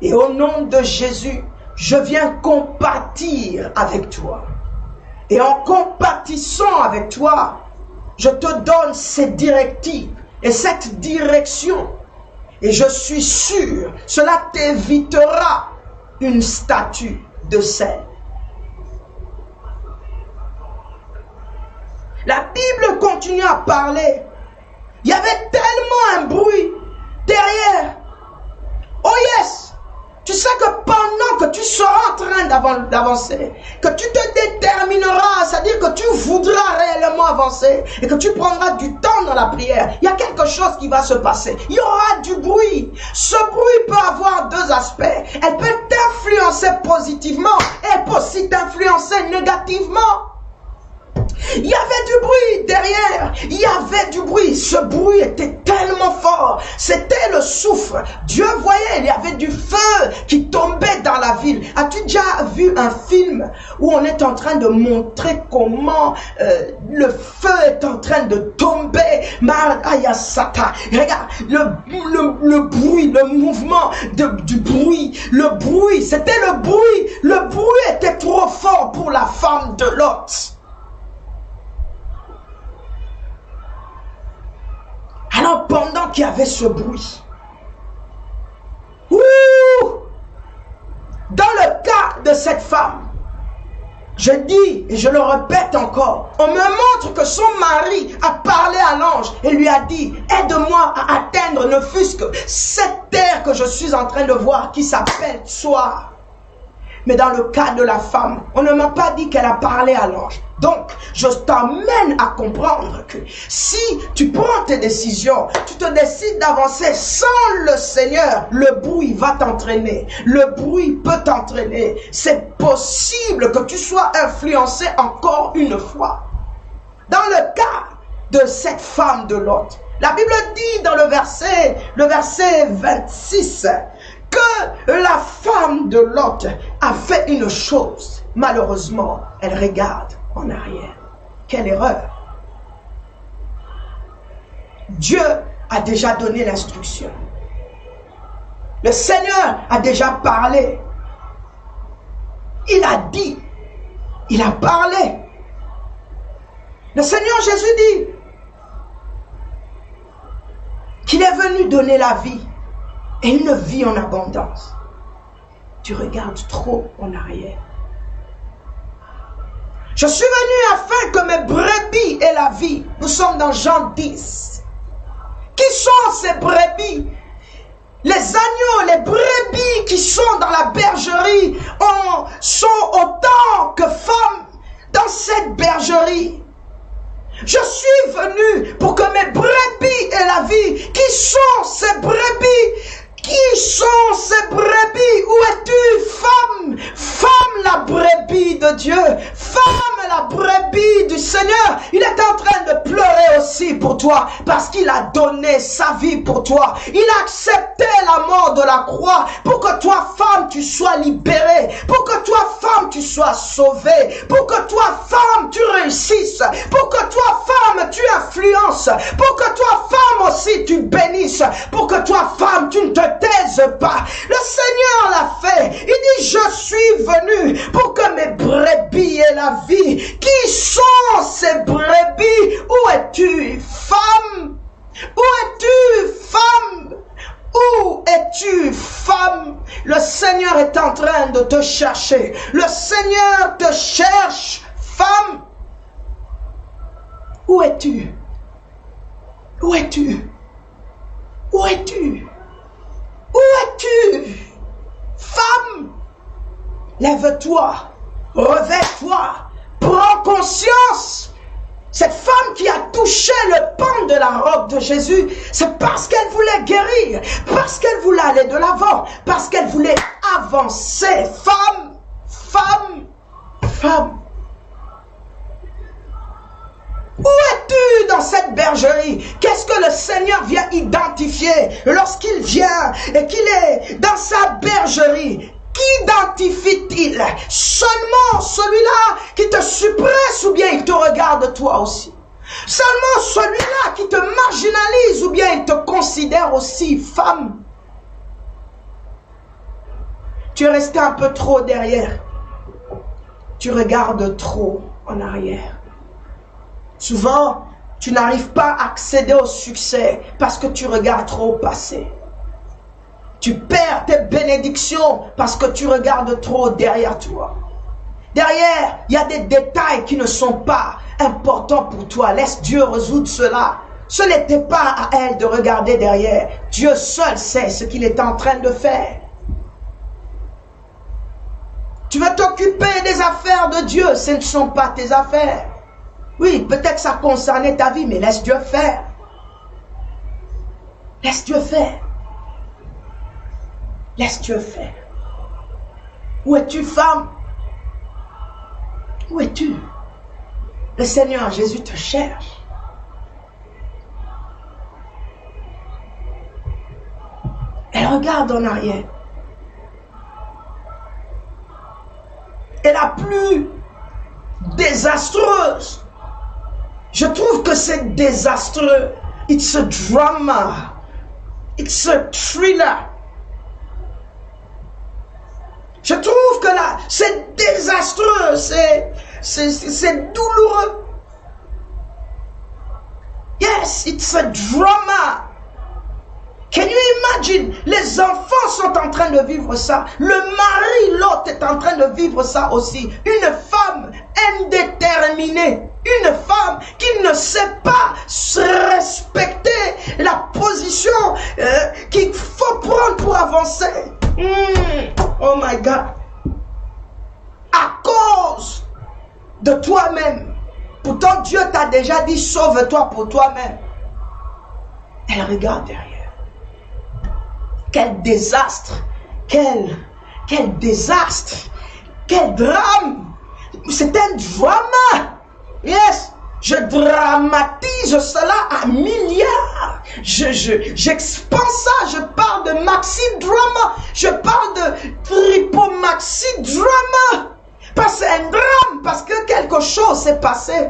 et au nom de Jésus, je viens compatir avec toi. Et en compatissant avec toi, je te donne ces directives et cette direction. Et je suis sûr, cela t'évitera une statue de sel. La Bible continue à parler. Il y avait tellement un bruit derrière. Oh yes! Tu sais que pendant que tu seras en train d'avancer, que tu te détermineras, c'est-à-dire que tu voudras réellement avancer et que tu prendras du temps dans la prière, il y a quelque chose qui va se passer. Il y aura du bruit. Ce bruit peut avoir 2 aspects. Elle peut t'influencer positivement et peut aussi t'influencer négativement. Il y avait du bruit derrière, il y avait du bruit, ce bruit était tellement fort, c'était le souffle. Dieu voyait, il y avait du feu qui tombait dans la ville. As-tu déjà vu un film où on est en train de montrer comment le feu est en train de tomber? Regarde, le bruit, le mouvement du bruit, c'était le bruit était trop fort pour la femme de Lot. Alors pendant qu'il y avait ce bruit, Dans le cas de cette femme, je dis et je le répète encore, on me montre que son mari a parlé à l'ange et lui a dit, aide-moi à atteindre ne fût-ce que cette terre que je suis en train de voir qui s'appelle Tsoar. Mais dans le cas de la femme, on ne m'a pas dit qu'elle a parlé à l'ange. Donc, je t'emmène à comprendre que si tu prends tes décisions, tu te décides d'avancer sans le Seigneur, le bruit va t'entraîner. Le bruit peut t'entraîner. C'est possible que tu sois influencé encore une fois. Dans le cas de cette femme de Lot, la Bible dit dans le verset 26, que la femme de Lot a fait une chose. Malheureusement, elle regarde en arrière. Quelle erreur! Dieu a déjà donné l'instruction. Le Seigneur a déjà parlé. Il a dit. Il a parlé. Le Seigneur Jésus dit qu'il est venu donner la vie. Et une vie en abondance. Tu regardes trop en arrière. Je suis venu afin que mes brebis aient la vie. Nous sommes dans Jean 10. Qui sont ces brebis? Les agneaux, les brebis qui sont dans la bergerie sont autant que femmes dans cette bergerie. Je suis venu pour que mes brebis aient la vie. Qui sont ces brebis? Qui sont ces brebis? Où es-tu, femme? Femme, la brebis de Dieu. Femme, la brebis du Seigneur. Il est en train de pleurer aussi pour toi parce qu'il a donné sa vie pour toi. Il a accepté la mort de la croix pour que toi, femme, tu sois libérée. Pour que toi, femme, tu sois sauvée. Pour que toi, femme, tu réussisses. Pour que toi, femme, tu influences. Pour que toi, femme aussi, tu bénisses. Pour que toi, femme, tu ne te taise pas. Le Seigneur l'a fait. Il dit, je suis venu pour que mes brebis aient la vie. Qui sont ces brebis? Où es-tu, femme? Où es-tu, femme? Où es-tu, femme? Le Seigneur est en train de te chercher. Le Seigneur te cherche, femme. Où es-tu? Où es-tu? Où es-tu? Où es-tu? Femme, lève-toi, revêt-toi, prends conscience. Cette femme qui a touché le pan de la robe de Jésus, c'est parce qu'elle voulait guérir, parce qu'elle voulait aller de l'avant, parce qu'elle voulait avancer. Femme, femme, femme. Où es-tu dans cette bergerie? Qu'est-ce que le Seigneur vient identifier lorsqu'il vient et qu'il est dans sa bergerie? Qu'identifie-t-il? Seulement celui-là qui te suppresse ou bien il te regarde toi aussi? Seulement celui-là qui te marginalise ou bien il te considère aussi femme? Tu es resté un peu trop derrière. Tu regardes trop en arrière. Souvent, tu n'arrives pas à accéder au succès parce que tu regardes trop au passé. Tu perds tes bénédictions parce que tu regardes trop derrière toi. Derrière, il y a des détails qui ne sont pas importants pour toi. Laisse Dieu résoudre cela. Ce n'était pas à elle de regarder derrière. Dieu seul sait ce qu'il est en train de faire. Tu veux t'occuper des affaires de Dieu, ce ne sont pas tes affaires. Oui, peut-être ça concernait ta vie, mais laisse Dieu faire. Laisse Dieu faire. Laisse Dieu faire. Où es-tu, femme? Où es-tu? Le Seigneur Jésus te cherche. Elle regarde en arrière. Et la plus désastreuse, je trouve que c'est désastreux. It's a drama. It's a thriller. Je trouve que là, c'est désastreux, c'est douloureux. Yes, it's a drama. Can you imagine? Les enfants sont en train de vivre ça. Le mari, l'autre, est en train de vivre ça aussi. Une femme indéterminée. Une femme qui ne sait pas se respecter la position qu'il faut prendre pour avancer. Oh my God. À cause de toi-même. Pourtant, Dieu t'a déjà dit, sauve-toi pour toi-même. Elle regarde derrière. Quel désastre. Quel désastre. Quel drame. C'est un drama. Yes. Je dramatise cela à milliards. J'expande ça. Je parle de maxi drama. Je parle de tripo maxi drama. Parce que c'est un drame. Parce que quelque chose s'est passé.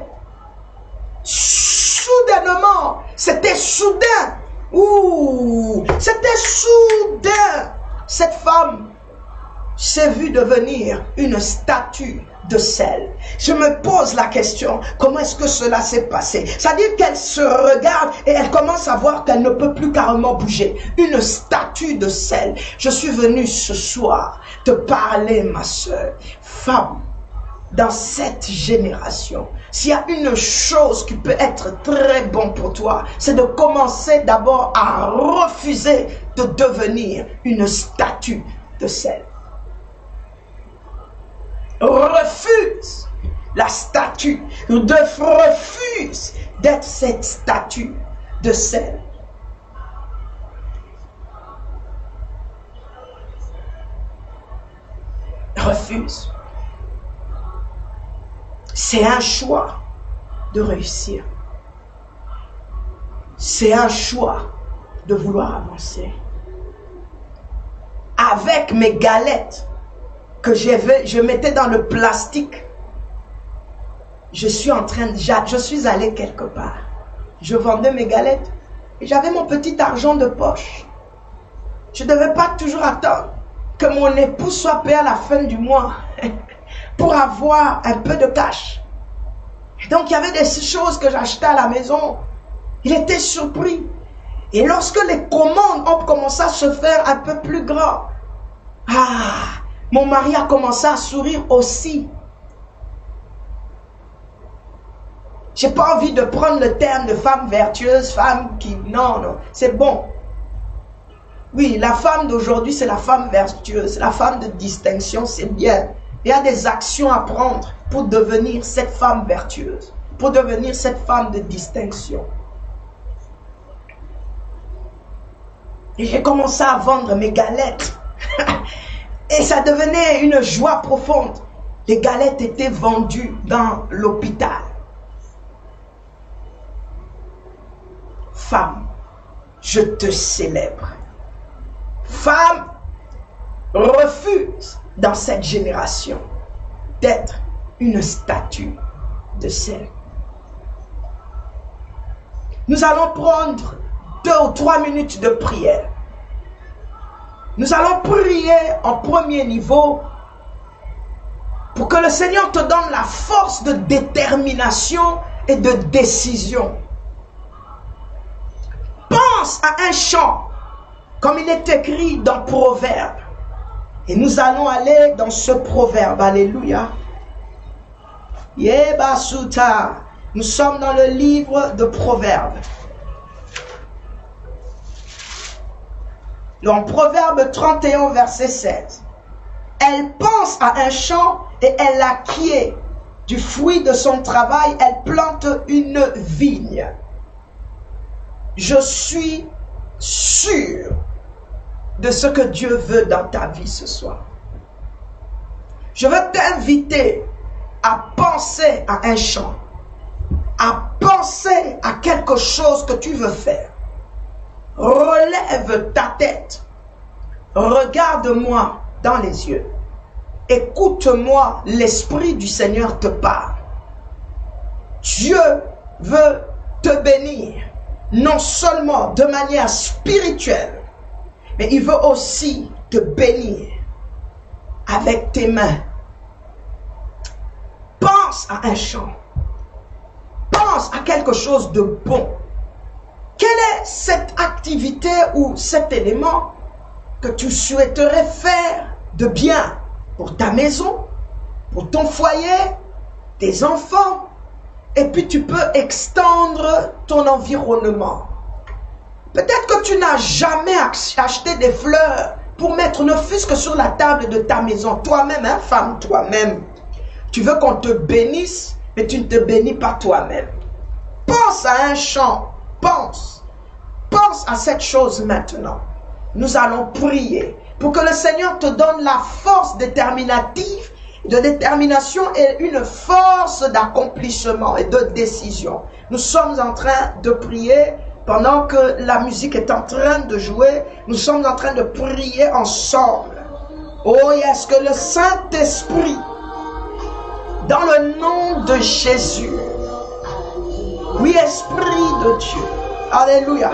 Soudainement. C'était soudain. Ouh. C'était soudain. Cette femme s'est vue devenir une statue de sel. Je me pose la question, comment est-ce que cela s'est passé? C'est-à-dire qu'elle se regarde et elle commence à voir qu'elle ne peut plus carrément bouger. Une statue de sel. Je suis venu ce soir te parler, ma soeur. Femme, dans cette génération, s'il y a une chose qui peut être très bon pour toi, c'est de commencer d'abord à refuser de devenir une statue de sel. Refuse la statue, refuse d'être cette statue de sel. Refuse. C'est un choix de réussir. C'est un choix de vouloir avancer. Avec mes galettes que je mettais dans le plastique, je suis allé quelque part. Je vendais mes galettes et j'avais mon petit argent de poche. Je ne devais pas toujours attendre que mon époux soit payé à la fin du mois pour avoir un peu de cash. Et donc il y avait des choses que j'achetais à la maison. Il était surpris. Et lorsque les commandes ont commencé à se faire un peu plus grandes, mon mari a commencé à sourire aussi. J'ai pas envie de prendre le terme de femme vertueuse, femme qui... Non, c'est bon. Oui, la femme d'aujourd'hui, c'est la femme vertueuse, la femme de distinction, c'est bien. Il y a des actions à prendre pour devenir cette femme vertueuse, pour devenir cette femme de distinction. Et j'ai commencé à vendre mes galettes. Et ça devenait une joie profonde. Les galettes étaient vendues dans l'hôpital. Femme, je te célèbre. Femme, refuse dans cette génération d'être une statue de sel. Nous allons prendre 2 ou 3 minutes de prière. Nous allons prier en premier niveau pour que le Seigneur te donne la force de détermination et de décision. Pense à un chant, comme il est écrit dans Proverbe. Et nous allons aller dans ce proverbe. Alléluia. Yebasuta. Nous sommes dans le livre de Proverbes. Dans Proverbe 31, verset 16. Elle pense à un champ et elle acquiert du fruit de son travail. Elle plante une vigne. Je suis sûr de ce que Dieu veut dans ta vie ce soir. Je veux t'inviter à penser à un champ, à penser à quelque chose que tu veux faire. Relève ta tête, regarde-moi dans les yeux, écoute-moi, l'Esprit du Seigneur te parle. Dieu veut te bénir, non seulement de manière spirituelle, mais il veut aussi te bénir avec tes mains. Pense à un champ. Pense à quelque chose de bon. Quelle est cette activité ou cet élément que tu souhaiterais faire de bien pour ta maison, pour ton foyer, tes enfants, et puis tu peux extendre ton environnement. Peut-être que tu n'as jamais acheté des fleurs pour mettre ne fût-ce que sur la table de ta maison. Toi-même, hein, femme, toi-même. Tu veux qu'on te bénisse, mais tu ne te bénis pas toi-même. Pense à un champ. Pense à cette chose maintenant. Nous allons prier pour que le Seigneur te donne la force déterminative, de détermination et une force d'accomplissement et de décision. Nous sommes en train de prier pendant que la musique est en train de jouer. Nous sommes en train de prier ensemble. Oh, est-ce que le Saint-Esprit, dans le nom de Jésus, oui, Esprit de Dieu, alléluia.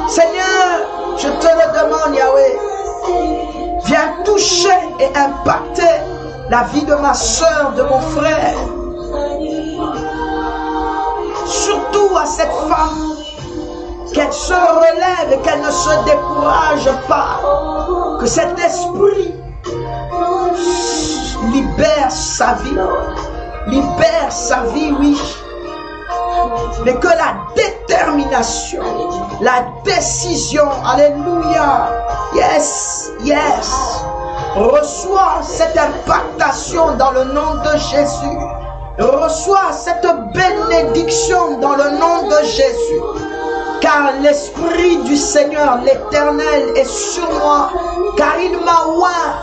Seigneur, je te le demande, Yahweh, viens toucher et impacter la vie de ma soeur, de mon frère. Surtout à cette femme, qu'elle se relève et qu'elle ne se décourage pas. Que cet esprit libère sa vie, oui. Mais que la détermination, la décision, alléluia, yes, reçois cette impactation dans le nom de Jésus. Reçois cette bénédiction dans le nom de Jésus. Car l'Esprit du Seigneur, l'Éternel, est sur moi. Car il m'a oint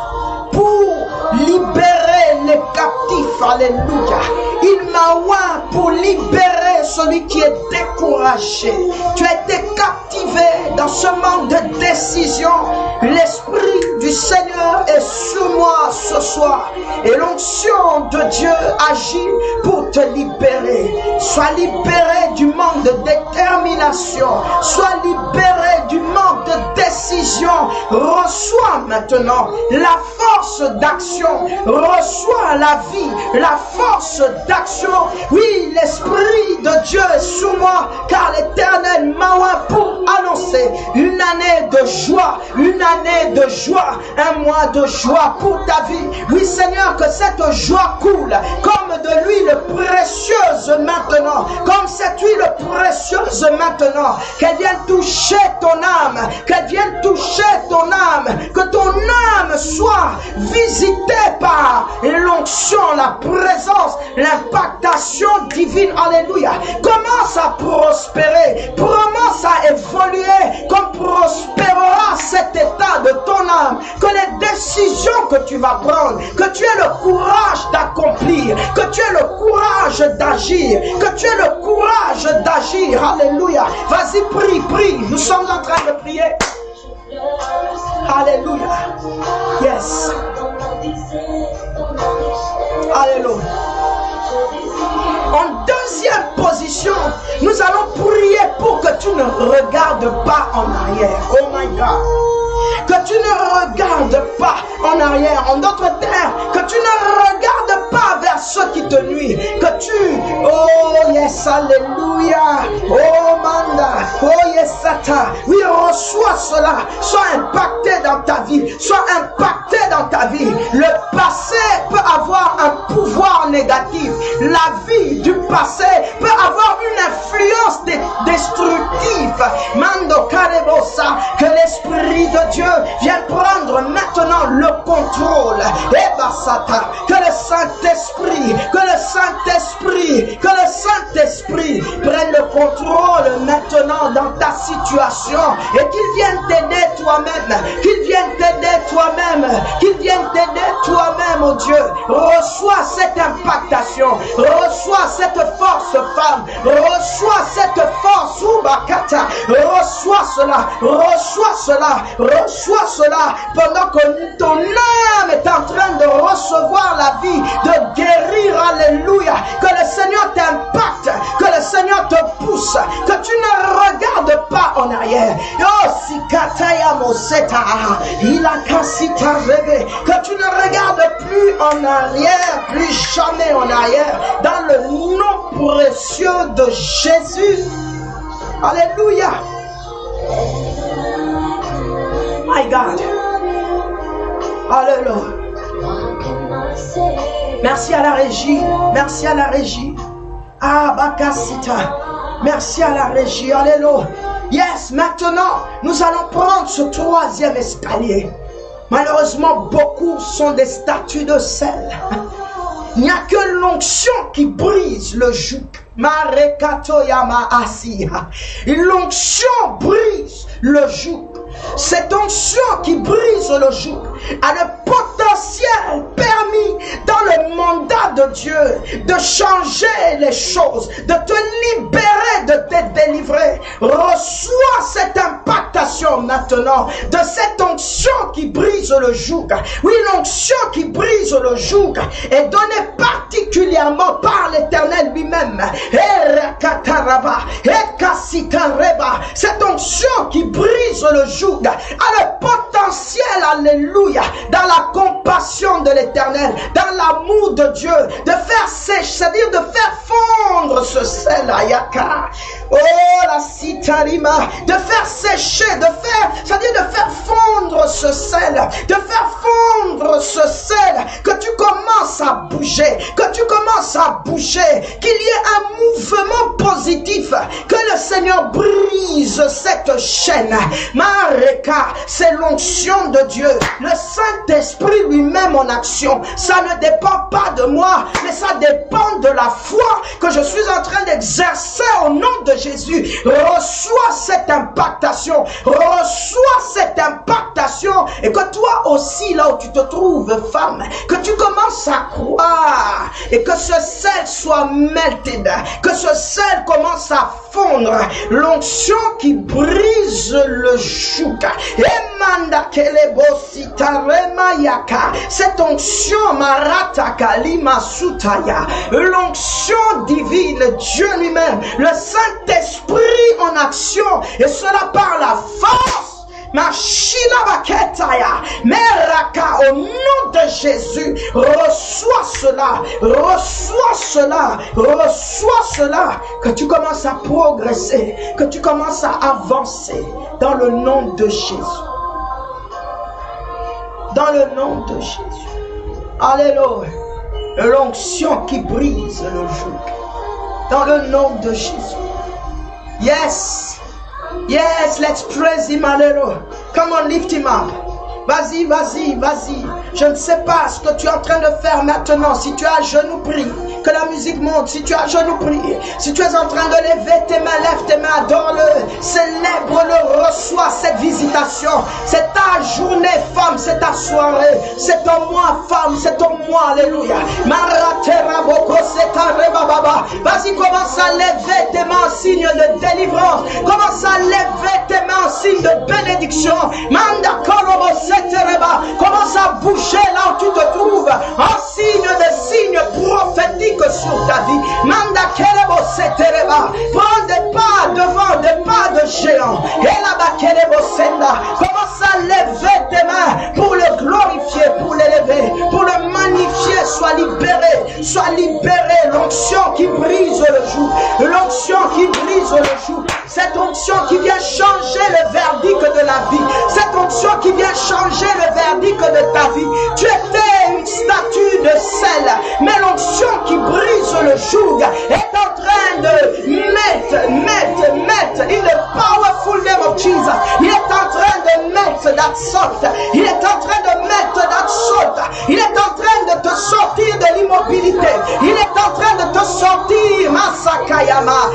pour libérer les captifs. Alléluia. Il m'a oint pour libérer celui qui est découragé. Tu as été captivé dans ce manque de décision. L'Esprit du Seigneur est sur moi ce soir. Et l'onction de Dieu agit pour te libérer. Sois libéré du manque de détermination. Sois libéré du manque de décision. Reçois maintenant la force d'action. Reçois la vie, la force d'action. Oui, l'Esprit de Dieu est sur moi, car l'Éternel m'a oint pour annoncer une année de joie, un mois de joie pour ta vie. Oui, Seigneur, que cette joie coule comme de l'huile précieuse maintenant, comme cette huile précieuse maintenant, qu'elle vienne toucher ton âme, que ton âme soit visitée par l'onction, la présence, l'impactation divine. Alléluia. Commence à prospérer, commence à évoluer, comme prospérera cet état de ton âme, que les décisions que tu vas prendre, que tu aies le courage d'accomplir, que tu aies le courage d'agir, Alléluia. Vas-y, prie. Nous sommes en train de prier. Alléluia. Yes. Alléluia. En deuxième position, nous allons prier pour que tu ne regardes pas en arrière. Oh my God. Que tu ne regardes pas en arrière. En d'autres termes, que tu ne regardes pas vers ceux qui te nuisent. Que tu, oh yes, alléluia. Oh manda, oh yes, sata. Oui, reçois cela. Sois impacté dans ta vie. Le passé peut avoir un pouvoir négatif. La vie du passé peut avoir une influence destructive. Mando karebosa. Que l'Esprit de Dieu vienne prendre maintenant le contrôle. Que le Saint-Esprit prenne le contrôle maintenant dans ta situation et qu'il vienne t'aider toi-même, oh Dieu. Reçois cette impactation, reçois cette force, femme, reçois cette force, Ubakata, reçois cela pendant que ton âme est en train de recevoir la vie, de guérir. Alléluia. Que le Seigneur t'impacte, que le Seigneur te pousse, que tu ne regardes pas en arrière. Oh, sikataya moseta, ilakasita rebe, que tu ne regardes plus en arrière, plus jamais en arrière. Dans le nom précieux de Jésus. Alléluia. My God. Alléluia. Merci à la régie. Merci à la régie. Ah, Bakasita. Merci à la régie. Alléluia. Yes, maintenant, nous allons prendre ce troisième escalier. Malheureusement, beaucoup sont des statues de sel. Il n'y a que l'onction qui brise le joug. L'onction brise le joug. Cette onction qui brise le joug a le potentiel permis dans le mandat de Dieu de changer les choses, de te libérer, de te délivrer. Reçois cette impactation maintenant de cette onction qui brise le joug. Oui, l'onction qui brise le joug est donnée particulièrement par l'Éternel lui-même. Cette onction qui brise le joug a le potentiel, alléluia, dans la compassion de l'Éternel, dans l'amour de Dieu, de faire sécher, c'est-à-dire de faire fondre ce sel, ayaka. Oh, la citarima, de faire sécher, c'est-à-dire de faire fondre ce sel, de faire fondre ce sel, que tu commences à bouger, qu'il y ait un mouvement positif, que le Seigneur brise cette chaîne. Mareka, c'est l'onction de Dieu, le Saint-Esprit lui-même en action. Ça ne dépend pas de moi, mais ça dépend de la foi que je suis en train d'exercer au nom de Jésus. Reçois cette impactation, et que toi aussi, là où tu te trouves, femme, que tu commences à croire et que ce sel soit melted, que ce sel commence à fondre, l'onction qui brise le joug. Cette onction marataka lima sutaya, l'onction divine, Dieu lui-même, le Saint-Esprit en action, et cela par la force. Machina baketaya, meraka, au nom de Jésus, reçois cela, que tu commences à progresser, que tu commences à avancer dans le nom de Jésus. Dans le nom de Jésus. Alléluia. L'onction qui brise le joug. Dans le nom de Jésus. Yes. Yes, let's praise him, alléluia. Come on, lift him up. Vas-y. Je ne sais pas ce que tu es en train de faire maintenant. Si tu es à genoux, prie. Que la musique monte. Si tu es à genoux, prie. Si tu es en train de lever tes mains, lève tes mains, adore-le. Célèbre-le, reçois cette visitation. C'est ta journée, femme, c'est ta soirée. C'est ton mois, femme, c'est ton mois, alléluia. Vas-y, commence à lever tes mains en signe de délivrance. Commence à lever tes mains en signe de bénédiction. Commence à bouger là où tu te trouves en signe prophétique sur ta vie. Prends des pas devant, des pas de géant. Commence à lever tes mains pour le glorifier, pour l'élever, pour le magnifier. Sois libéré. L'onction qui brise le joug, cette onction qui vient changer le verdict de la vie, cette onction qui vient changer le verdict de ta vie. Tu étais une statue de sel, mais l'onction qui brise le joug est en train de mettre in the powerful name of Jesus. Il est en train de mettre that salt. Il est en train de mettre that salt. Il est en train de te sortir de l'immobilité. Il est en train de te sortir, Masakayama.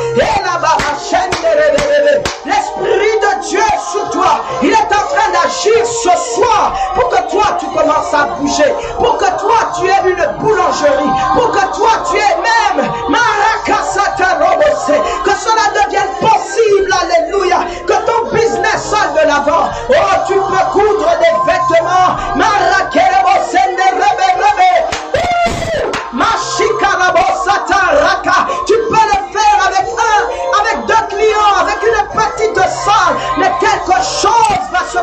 L'Esprit de Dieu est sur toi. Il est en train d'agir ce soir pour que toi tu commences à bouger, pour que toi tu aies une boulangerie, pour que toi tu aies même Marakasata Robose, que cela devienne possible, alléluia, que ton business aille de l'avant. Oh, tu peux coudre des vêtements, tu peux le faire avec deux clients, avec une petite salle, mais quelque chose va se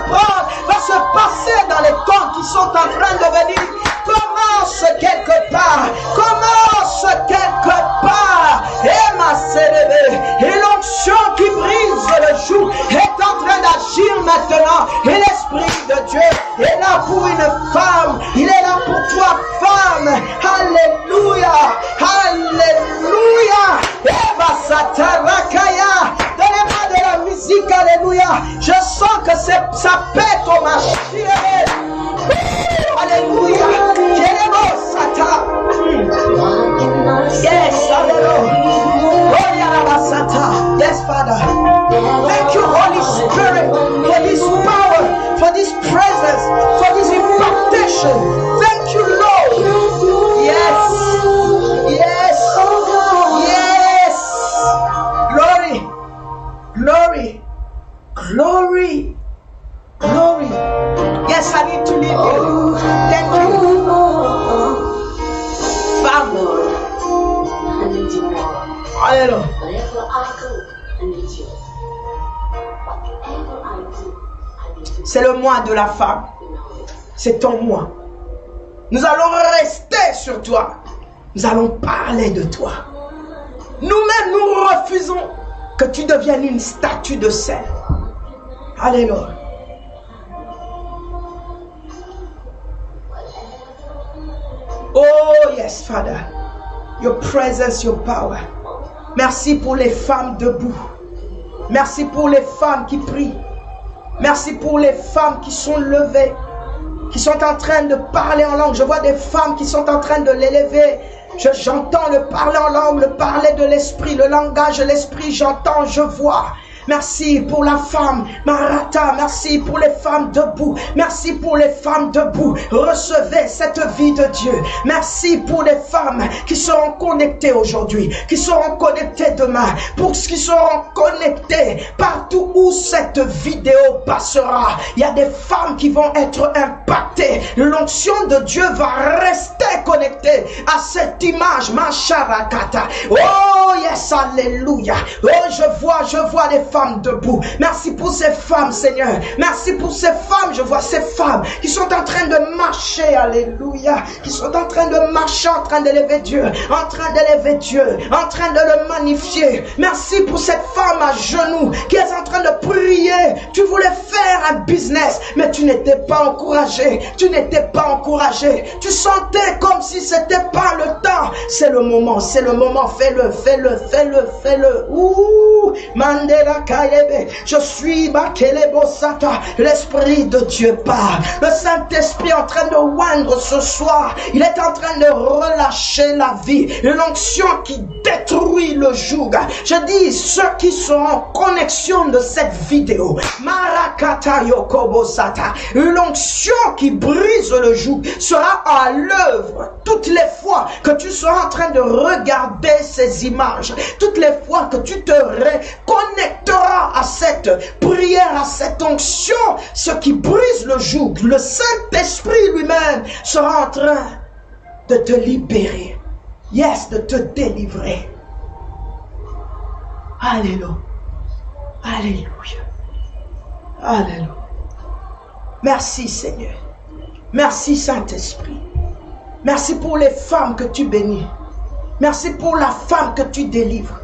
passer dans les temps qui sont en train de venir. Commence une femme. Il est là pour toi, femme. Alléluia. Alléluia. Eva Satarakaya. Donnez-moi de la musique. Alléluia. Je sens que ça pète au marché. Alléluia. Yes, hallelujah. Yes, Father. Thank you, Holy Spirit, for this power, for this presence, for this impartation. Thank you, Lord. Yes. Yes. Yes. Glory. Glory. Glory. Glory. Yes, I need to leave you. Thank you. Femme. Alléluia. C'est le mois de la femme. C'est ton mois. Nous allons rester sur toi. Nous allons parler de toi. Nous-mêmes, nous refusons que tu deviennes une statue de sel. Alléluia. Oh yes, Father. Your presence, your power. Merci pour les femmes debout. Merci pour les femmes qui prient. Merci pour les femmes qui sont levées, qui sont en train de parler en langue. Je vois des femmes qui sont en train de l'élever. J'entends le parler en langue, le parler de l'esprit, le langage de l'esprit. J'entends, je vois. Merci pour la femme, Marata. Merci pour les femmes debout. Merci pour les femmes debout. Recevez cette vie de Dieu. Merci pour les femmes qui seront connectées aujourd'hui, qui seront connectées demain, pour ceux qui seront connectés partout où cette vidéo passera. Il y a des femmes qui vont être impactées. L'onction de Dieu va rester connectée à cette image. Masharakata. Oh yes, alléluia. Oh, je vois les femmes debout. Merci pour ces femmes, Seigneur. Merci pour ces femmes. Je vois ces femmes qui sont en train de marcher, alléluia, qui sont en train de marcher, en train d'élever Dieu, en train d'élever Dieu, en train de le magnifier. Merci pour cette femme à genoux qui est en train de prier. Tu voulais faire un business, mais tu n'étais pas encouragé. Tu n'étais pas encouragé. Tu sentais comme si c'était pas le temps. C'est le moment, c'est le moment. Fais-le, fais-le, fais-le, fais-le. Ouh, Mandela Kaebe. Je suis Bakelebo Sata. L'Esprit de Dieu parle. Le Saint-Esprit est en train de oindre ce soir. Il est en train de relâcher la vie. L'onction qui détruit le joug. Je dis, ceux qui sont en connexion de cette vidéo, Marakata Yokobo Sata, l'onction qui brise le joug sera à l'œuvre toutes les fois que tu seras en train de regarder ces images, toutes les fois que tu te reconnecteras à cette prière, à cette onction, ce qui brise le joug, le Saint-Esprit lui-même sera en train de te libérer. Yes, de te délivrer. Alléluia. Alléluia. Alléluia. Merci Seigneur. Merci Saint-Esprit. Merci pour les femmes que tu bénis. Merci pour la femme que tu délivres.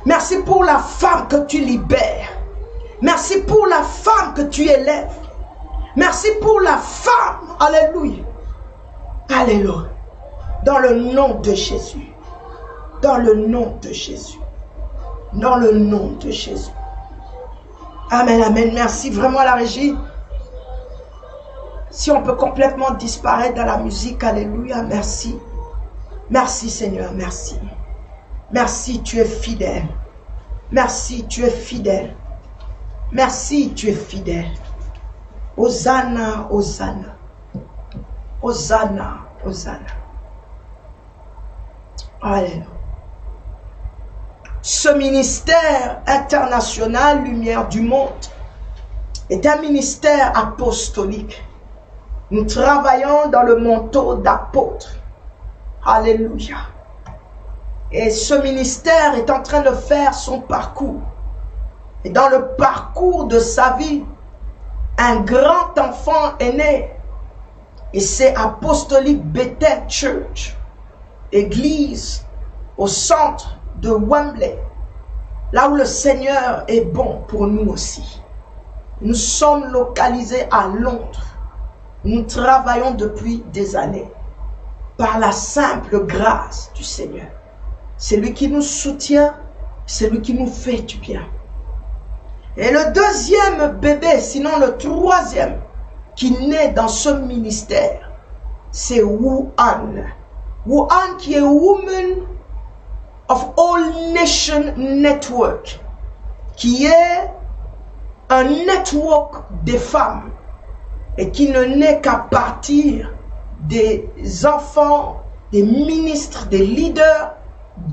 Merci pour la femme que tu libères. Merci pour la femme que tu élèves. Merci pour la femme. Alléluia. Alléluia. Dans le nom de Jésus. Dans le nom de Jésus. Dans le nom de Jésus. Amen, amen. Merci vraiment à la régie. Si on peut complètement disparaître dans la musique, alléluia, merci. Merci Seigneur, merci. Merci, tu es fidèle. Merci, tu es fidèle. Merci, tu es fidèle. Hosanna, Hosanna. Hosanna, Hosanna. Alléluia. Ce ministère international, Lumière du Monde, est un ministère apostolique. Nous travaillons dans le manteau d'apôtre. Alléluia. Et ce ministère est en train de faire son parcours. Et dans le parcours de sa vie, un grand enfant est né. Et c'est Apostolic Bethel Church, église au centre de Wembley, là où le Seigneur est bon pour nous aussi. Nous sommes localisés à Londres. Nous travaillons depuis des années par la simple grâce du Seigneur. C'est lui qui nous soutient, c'est lui qui nous fait du bien. Et le deuxième bébé, sinon le troisième, qui naît dans ce ministère, c'est Wu-An. Wu-An qui est Women of All Nation Network, qui est un network des femmes et qui ne naît qu'à partir des enfants, des ministres, des leaders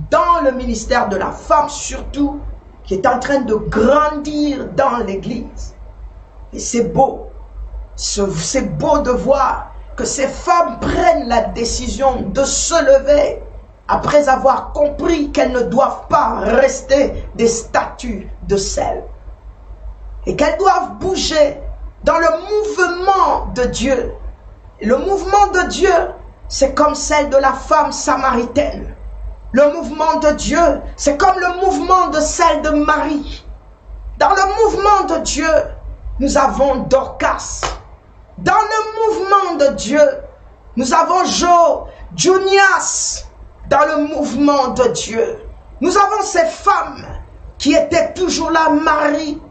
dans le ministère de la femme surtout, qui est en train de grandir dans l'église. Et c'est beau, c'est beau de voir que ces femmes prennent la décision de se lever après avoir compris qu'elles ne doivent pas rester des statues de sel et qu'elles doivent bouger dans le mouvement de Dieu. Et le mouvement de Dieu, c'est comme celle de la femme samaritaine. Le mouvement de Dieu, c'est comme le mouvement de celle de Marie. Dans le mouvement de Dieu, nous avons Dorcas. Dans le mouvement de Dieu, nous avons Junias. Dans le mouvement de Dieu, nous avons ces femmes qui étaient toujours là, Marie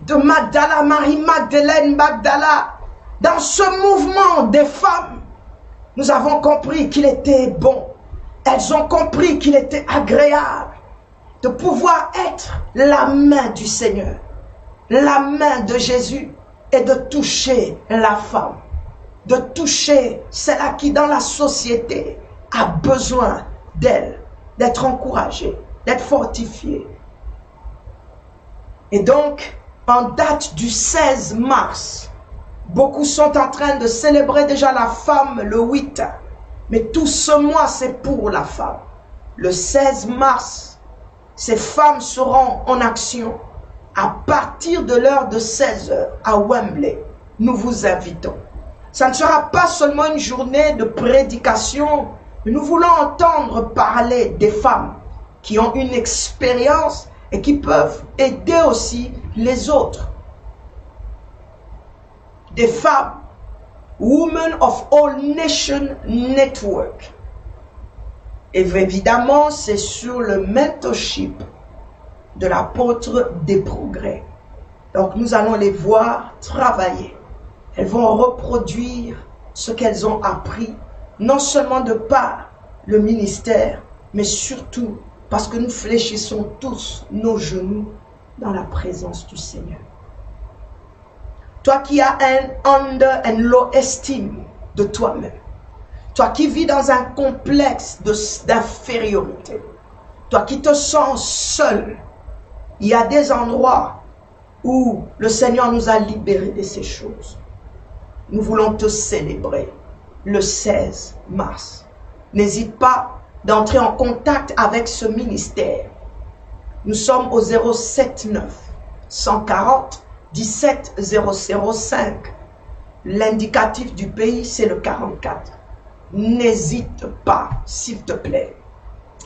de Magdala, Marie-Magdalène, Magdala. Dans ce mouvement des femmes, nous avons compris qu'il était bon. Elles ont compris qu'il était agréable de pouvoir être la main du Seigneur, la main de Jésus et de toucher la femme, de toucher celle qui dans la société a besoin d'elle, d'être encouragée, d'être fortifiée. Et donc, en date du 16 mars, beaucoup sont en train de célébrer déjà la femme le 8. Mais tout ce mois, c'est pour la femme. Le 16 mars, ces femmes seront en action à partir de l'heure de 16 h à Wembley. Nous vous invitons. Ça ne sera pas seulement une journée de prédication. Nous voulons entendre parler des femmes qui ont une expérience et qui peuvent aider aussi les autres. Des femmes, Women of All Nation Network. Et évidemment, c'est sur le mentorship de l'apôtre des progrès. Donc nous allons les voir travailler. Elles vont reproduire ce qu'elles ont appris, non seulement de par le ministère, mais surtout parce que nous fléchissons tous nos genoux dans la présence du Seigneur. Toi qui as un under and low estime de toi-même, toi qui vis dans un complexe d'infériorité, toi qui te sens seul, il y a des endroits où le Seigneur nous a libérés de ces choses. Nous voulons te célébrer le 16 mars. N'hésite pas d'entrer en contact avec ce ministère. Nous sommes au 079 140 17 005. L'indicatif du pays, c'est le 44. N'hésite pas, s'il te plaît.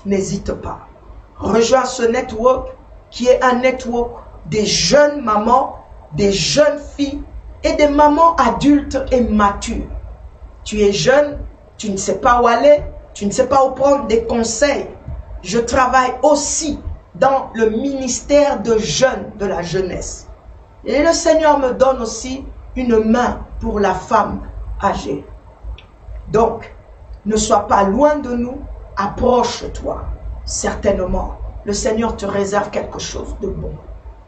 N'hésite pas. Rejoins ce network qui est un network des jeunes mamans, des jeunes filles et des mamans adultes et matures. Tu es jeune, tu ne sais pas où aller, tu ne sais pas où prendre des conseils. Je travaille aussi dans le ministère de jeunes, de la jeunesse. Et le Seigneur me donne aussi une main pour la femme âgée. Donc, ne sois pas loin de nous, approche-toi. Certainement, le Seigneur te réserve quelque chose de bon.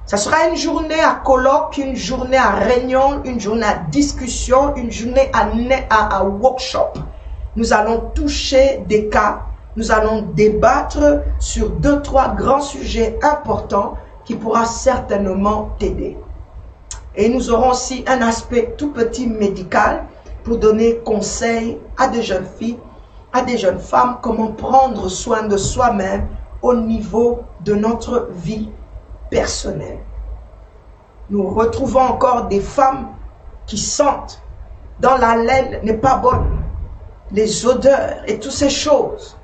Ça sera une journée à colloque, une journée à réunion, une journée à discussion, une journée à workshop. Nous allons toucher des cas, nous allons débattre sur 2-3 grands sujets importants qui pourra certainement t'aider. Et nous aurons aussi un aspect tout petit médical pour donner conseil à des jeunes filles, à des jeunes femmes, comment prendre soin de soi-même au niveau de notre vie personnelle. Nous retrouvons encore des femmes qui sentent dans la laine n'est pas bonne, les odeurs et toutes ces choses.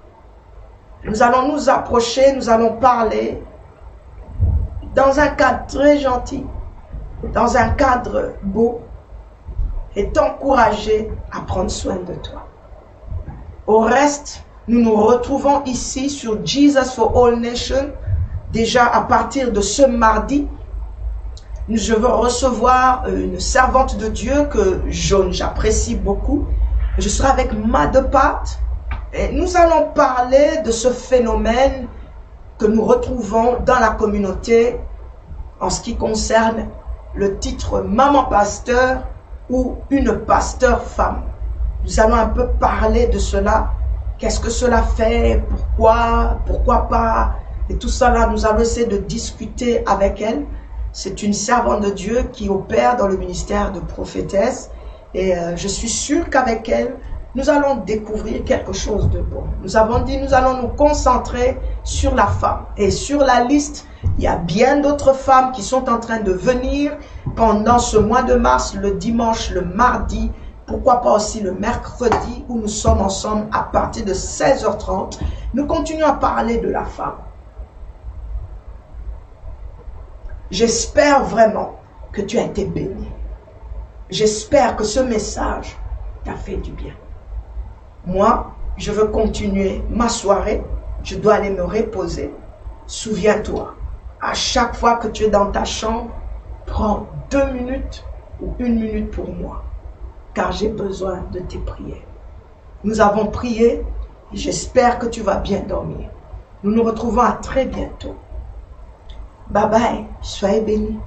Nous allons nous approcher, nous allons parler dans un cadre très gentil, dans un cadre beau, et t'encourager à prendre soin de toi. Au reste, nous nous retrouvons ici sur Jesus for All Nations. Déjà à partir de ce mardi, je veux recevoir une servante de Dieu que j'apprécie beaucoup. Je serai avec Madepat et nous allons parler de ce phénomène que nous retrouvons dans la communauté en ce qui concerne le titre maman pasteur ou une pasteur femme. Nous allons un peu parler de cela. Qu'est-ce que cela fait? Pourquoi pas? Et tout ça là, nous allons essayer de discuter avec elle. C'est une servante de Dieu qui opère dans le ministère de prophétesse. Et je suis sûre qu'avec elle, nous allons découvrir quelque chose de bon. Nous avons dit, nous allons nous concentrer sur la femme. Et sur la liste, il y a bien d'autres femmes qui sont en train de venir pendant ce mois de mars, le dimanche, le mardi, pourquoi pas aussi le mercredi où nous sommes ensemble à partir de 16h30. Nous continuons à parler de la femme. J'espère vraiment que tu as été béni. J'espère que ce message t'a fait du bien. Moi, je veux continuer ma soirée. Je dois aller me reposer. Souviens-toi, à chaque fois que tu es dans ta chambre, prends 2 minutes ou 1 minute pour moi, car j'ai besoin de tes prières. Nous avons prié et j'espère que tu vas bien dormir. Nous nous retrouvons à très bientôt. Bye bye, soyez bénis.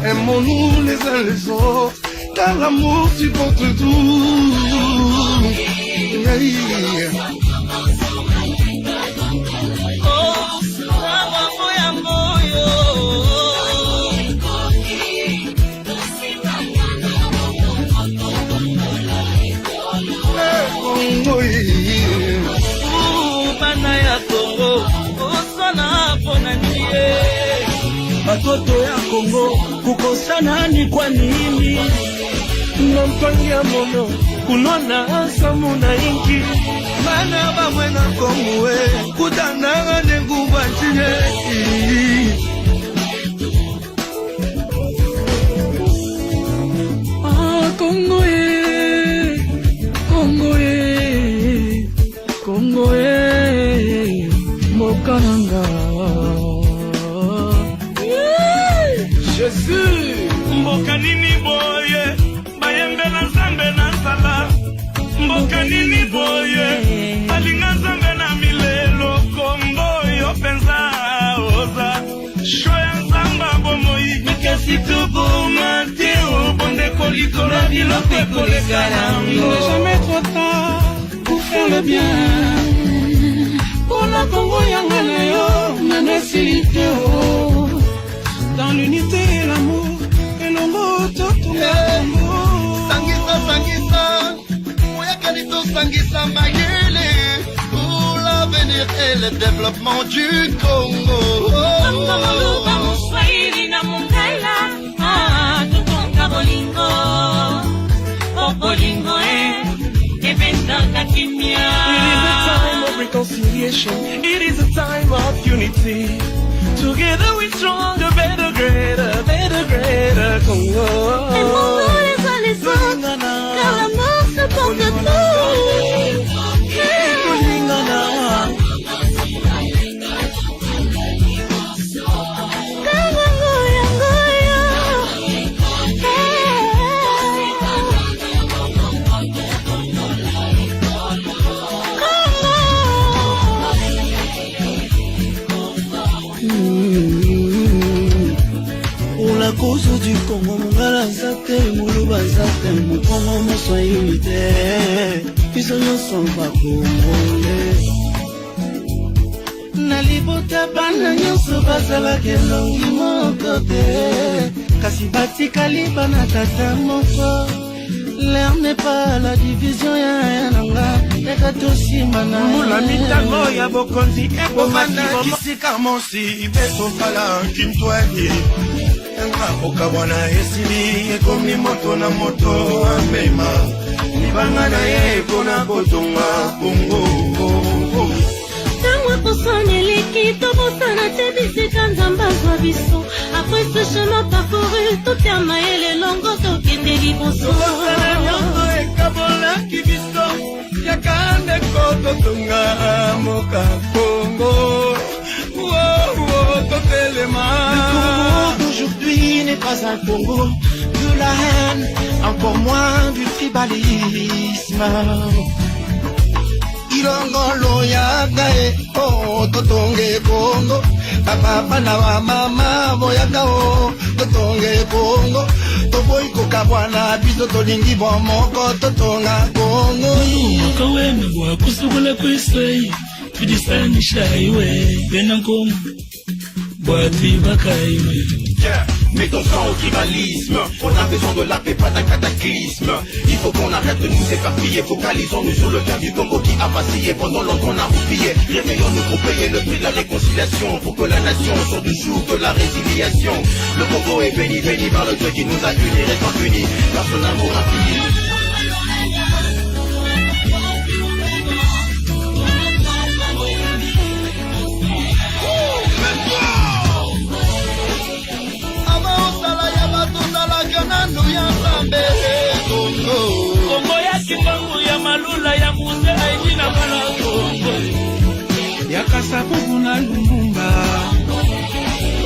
Aimons-nous les uns les autres, car l'amour supporte tout. Watoto ya Kongo kukosana ni kwa nini? Nampangia mono kunona samu na inki Mana bamwena Kongo kutana nenguba chine. Congo Mokananga Jésus mboka nini boye bayembe na nzambe na sala mboka nini boye balinga nzambe na milelo kombo yo penza oza shoya nzamba bomoi mikasi toboma te obonde kolikola biloko ekolekana Il n'est jamais trop tard pour faire le bien. Pour la Congo yangana yo nanesilite o. Dans l'unité et l'amour elongo totunga Congo. Sangisa sangisa moya kanito sangisa mayele pour l'avenir et le développement du Congo. Mamaluba Mswahili na Mungala tutonga bolingo bolingo eventaka kimya. It is a time of reconciliation. It is a time of unity. Together we stronger, better, greater Congo. Et mon nom les uns les autres, car l'amour se porte tout. Pour la cause du Congo, Mongala Zate, Moulouba Zate, mon Congo, mon soin unitaire. Ils ne sont pas congolais. Nalibota bana nyonso bazalaki elongi moko te kasi batikali bana tata moko. L'air n'est pas la division ya nanga eka tosima na mula mitango ya bokonzi Bomana kisika mosi beso fala kintwali Enga okabwana esili ekomi moto na moto amema Nibanga na ye kona kotonga Congo. Tango kosoneleki tobosana te bisika nzambe azwa biso. Après ce chemin parcouru tout ya mayele longo tokende liboso. Nyonso ekabolaki biso yakande kototonga moka Congo. Totelema. Le Congo d'aujourd'hui n'est pas un Congo de la haine, encore moins du tribalisme. Ilongolo yaga totonge Congo. Papa na mama boyaga totonge Congo. Toboiko kabwana biso tolingi bomoko totonga Congo. Kaweme bwa kusukula kwisei tudisanisha iwe benankomo bwati bakaiwe. Yeah. Mets ton sang au tribalisme. On a besoin de la paix, pas d'un cataclysme. Il faut qu'on arrête de nous éparpiller. Focalisons-nous sur le cas du Congo qui a vacillé. Pendant longtemps on a roupillé. Réveillons-nous pour payer le prix de la réconciliation. Pour que la nation sorte du jour de la résiliation. Le Congo est béni, béni par le Dieu qui nous a unis. Restons unis par son amour infini. Kongo ya kibangu ya malula ya muze aiji na mwana Kongo ya Kasavubu na Lumumba.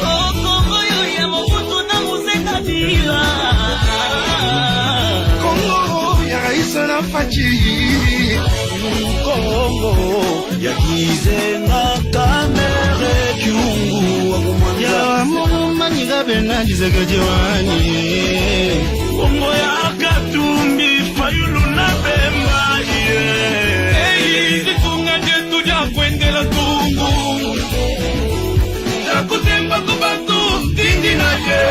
Kongo yo ya Mobutu na Mose Kabila. Congo ya Raisa na Fachi. Congo ya Kizenga Kamere Kyungu ya Mumanyika Bena Dizegejewani. Kongo ya Katumbi Fayulu na Bemba Zifunga jetu ja kwendela tungu ja kutemba kubatu dindi na je.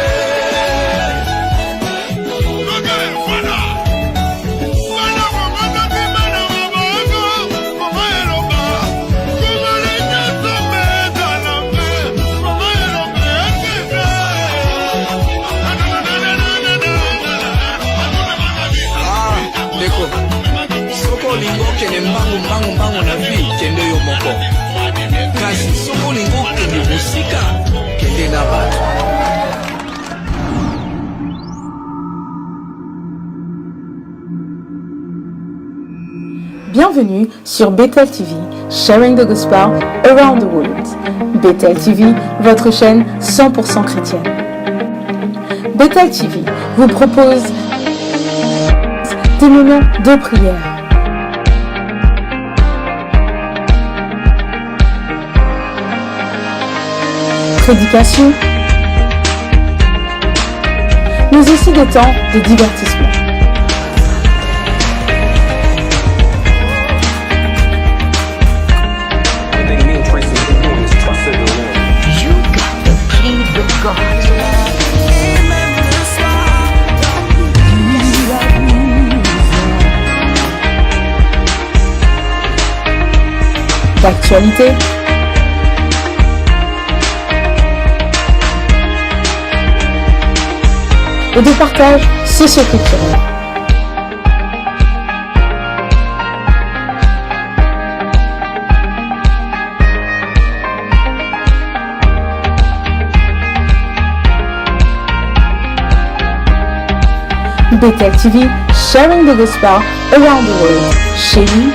Lingo kene mbangu na vi kende yo moko kasi soko lingo kende musika kende na batu. Bienvenue sur Bethel TV, Sharing the Gospel Around the World. Bethel TV, votre chaîne 100% chrétienne. Bethel TV vous propose des moments de prière, prédication, mais aussi des temps de divertissement. D'actualité, et de partage socio-culturel. Bethel TV, Sharing the Gospel Around the World. Chez lui,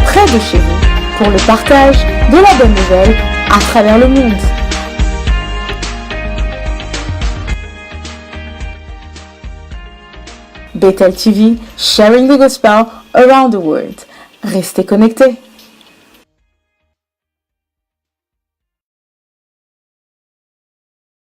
près de chez vous, pour le partage de la bonne nouvelle à travers le monde. Bethel TV, Sharing the Gospel Around the World. Restez connectés.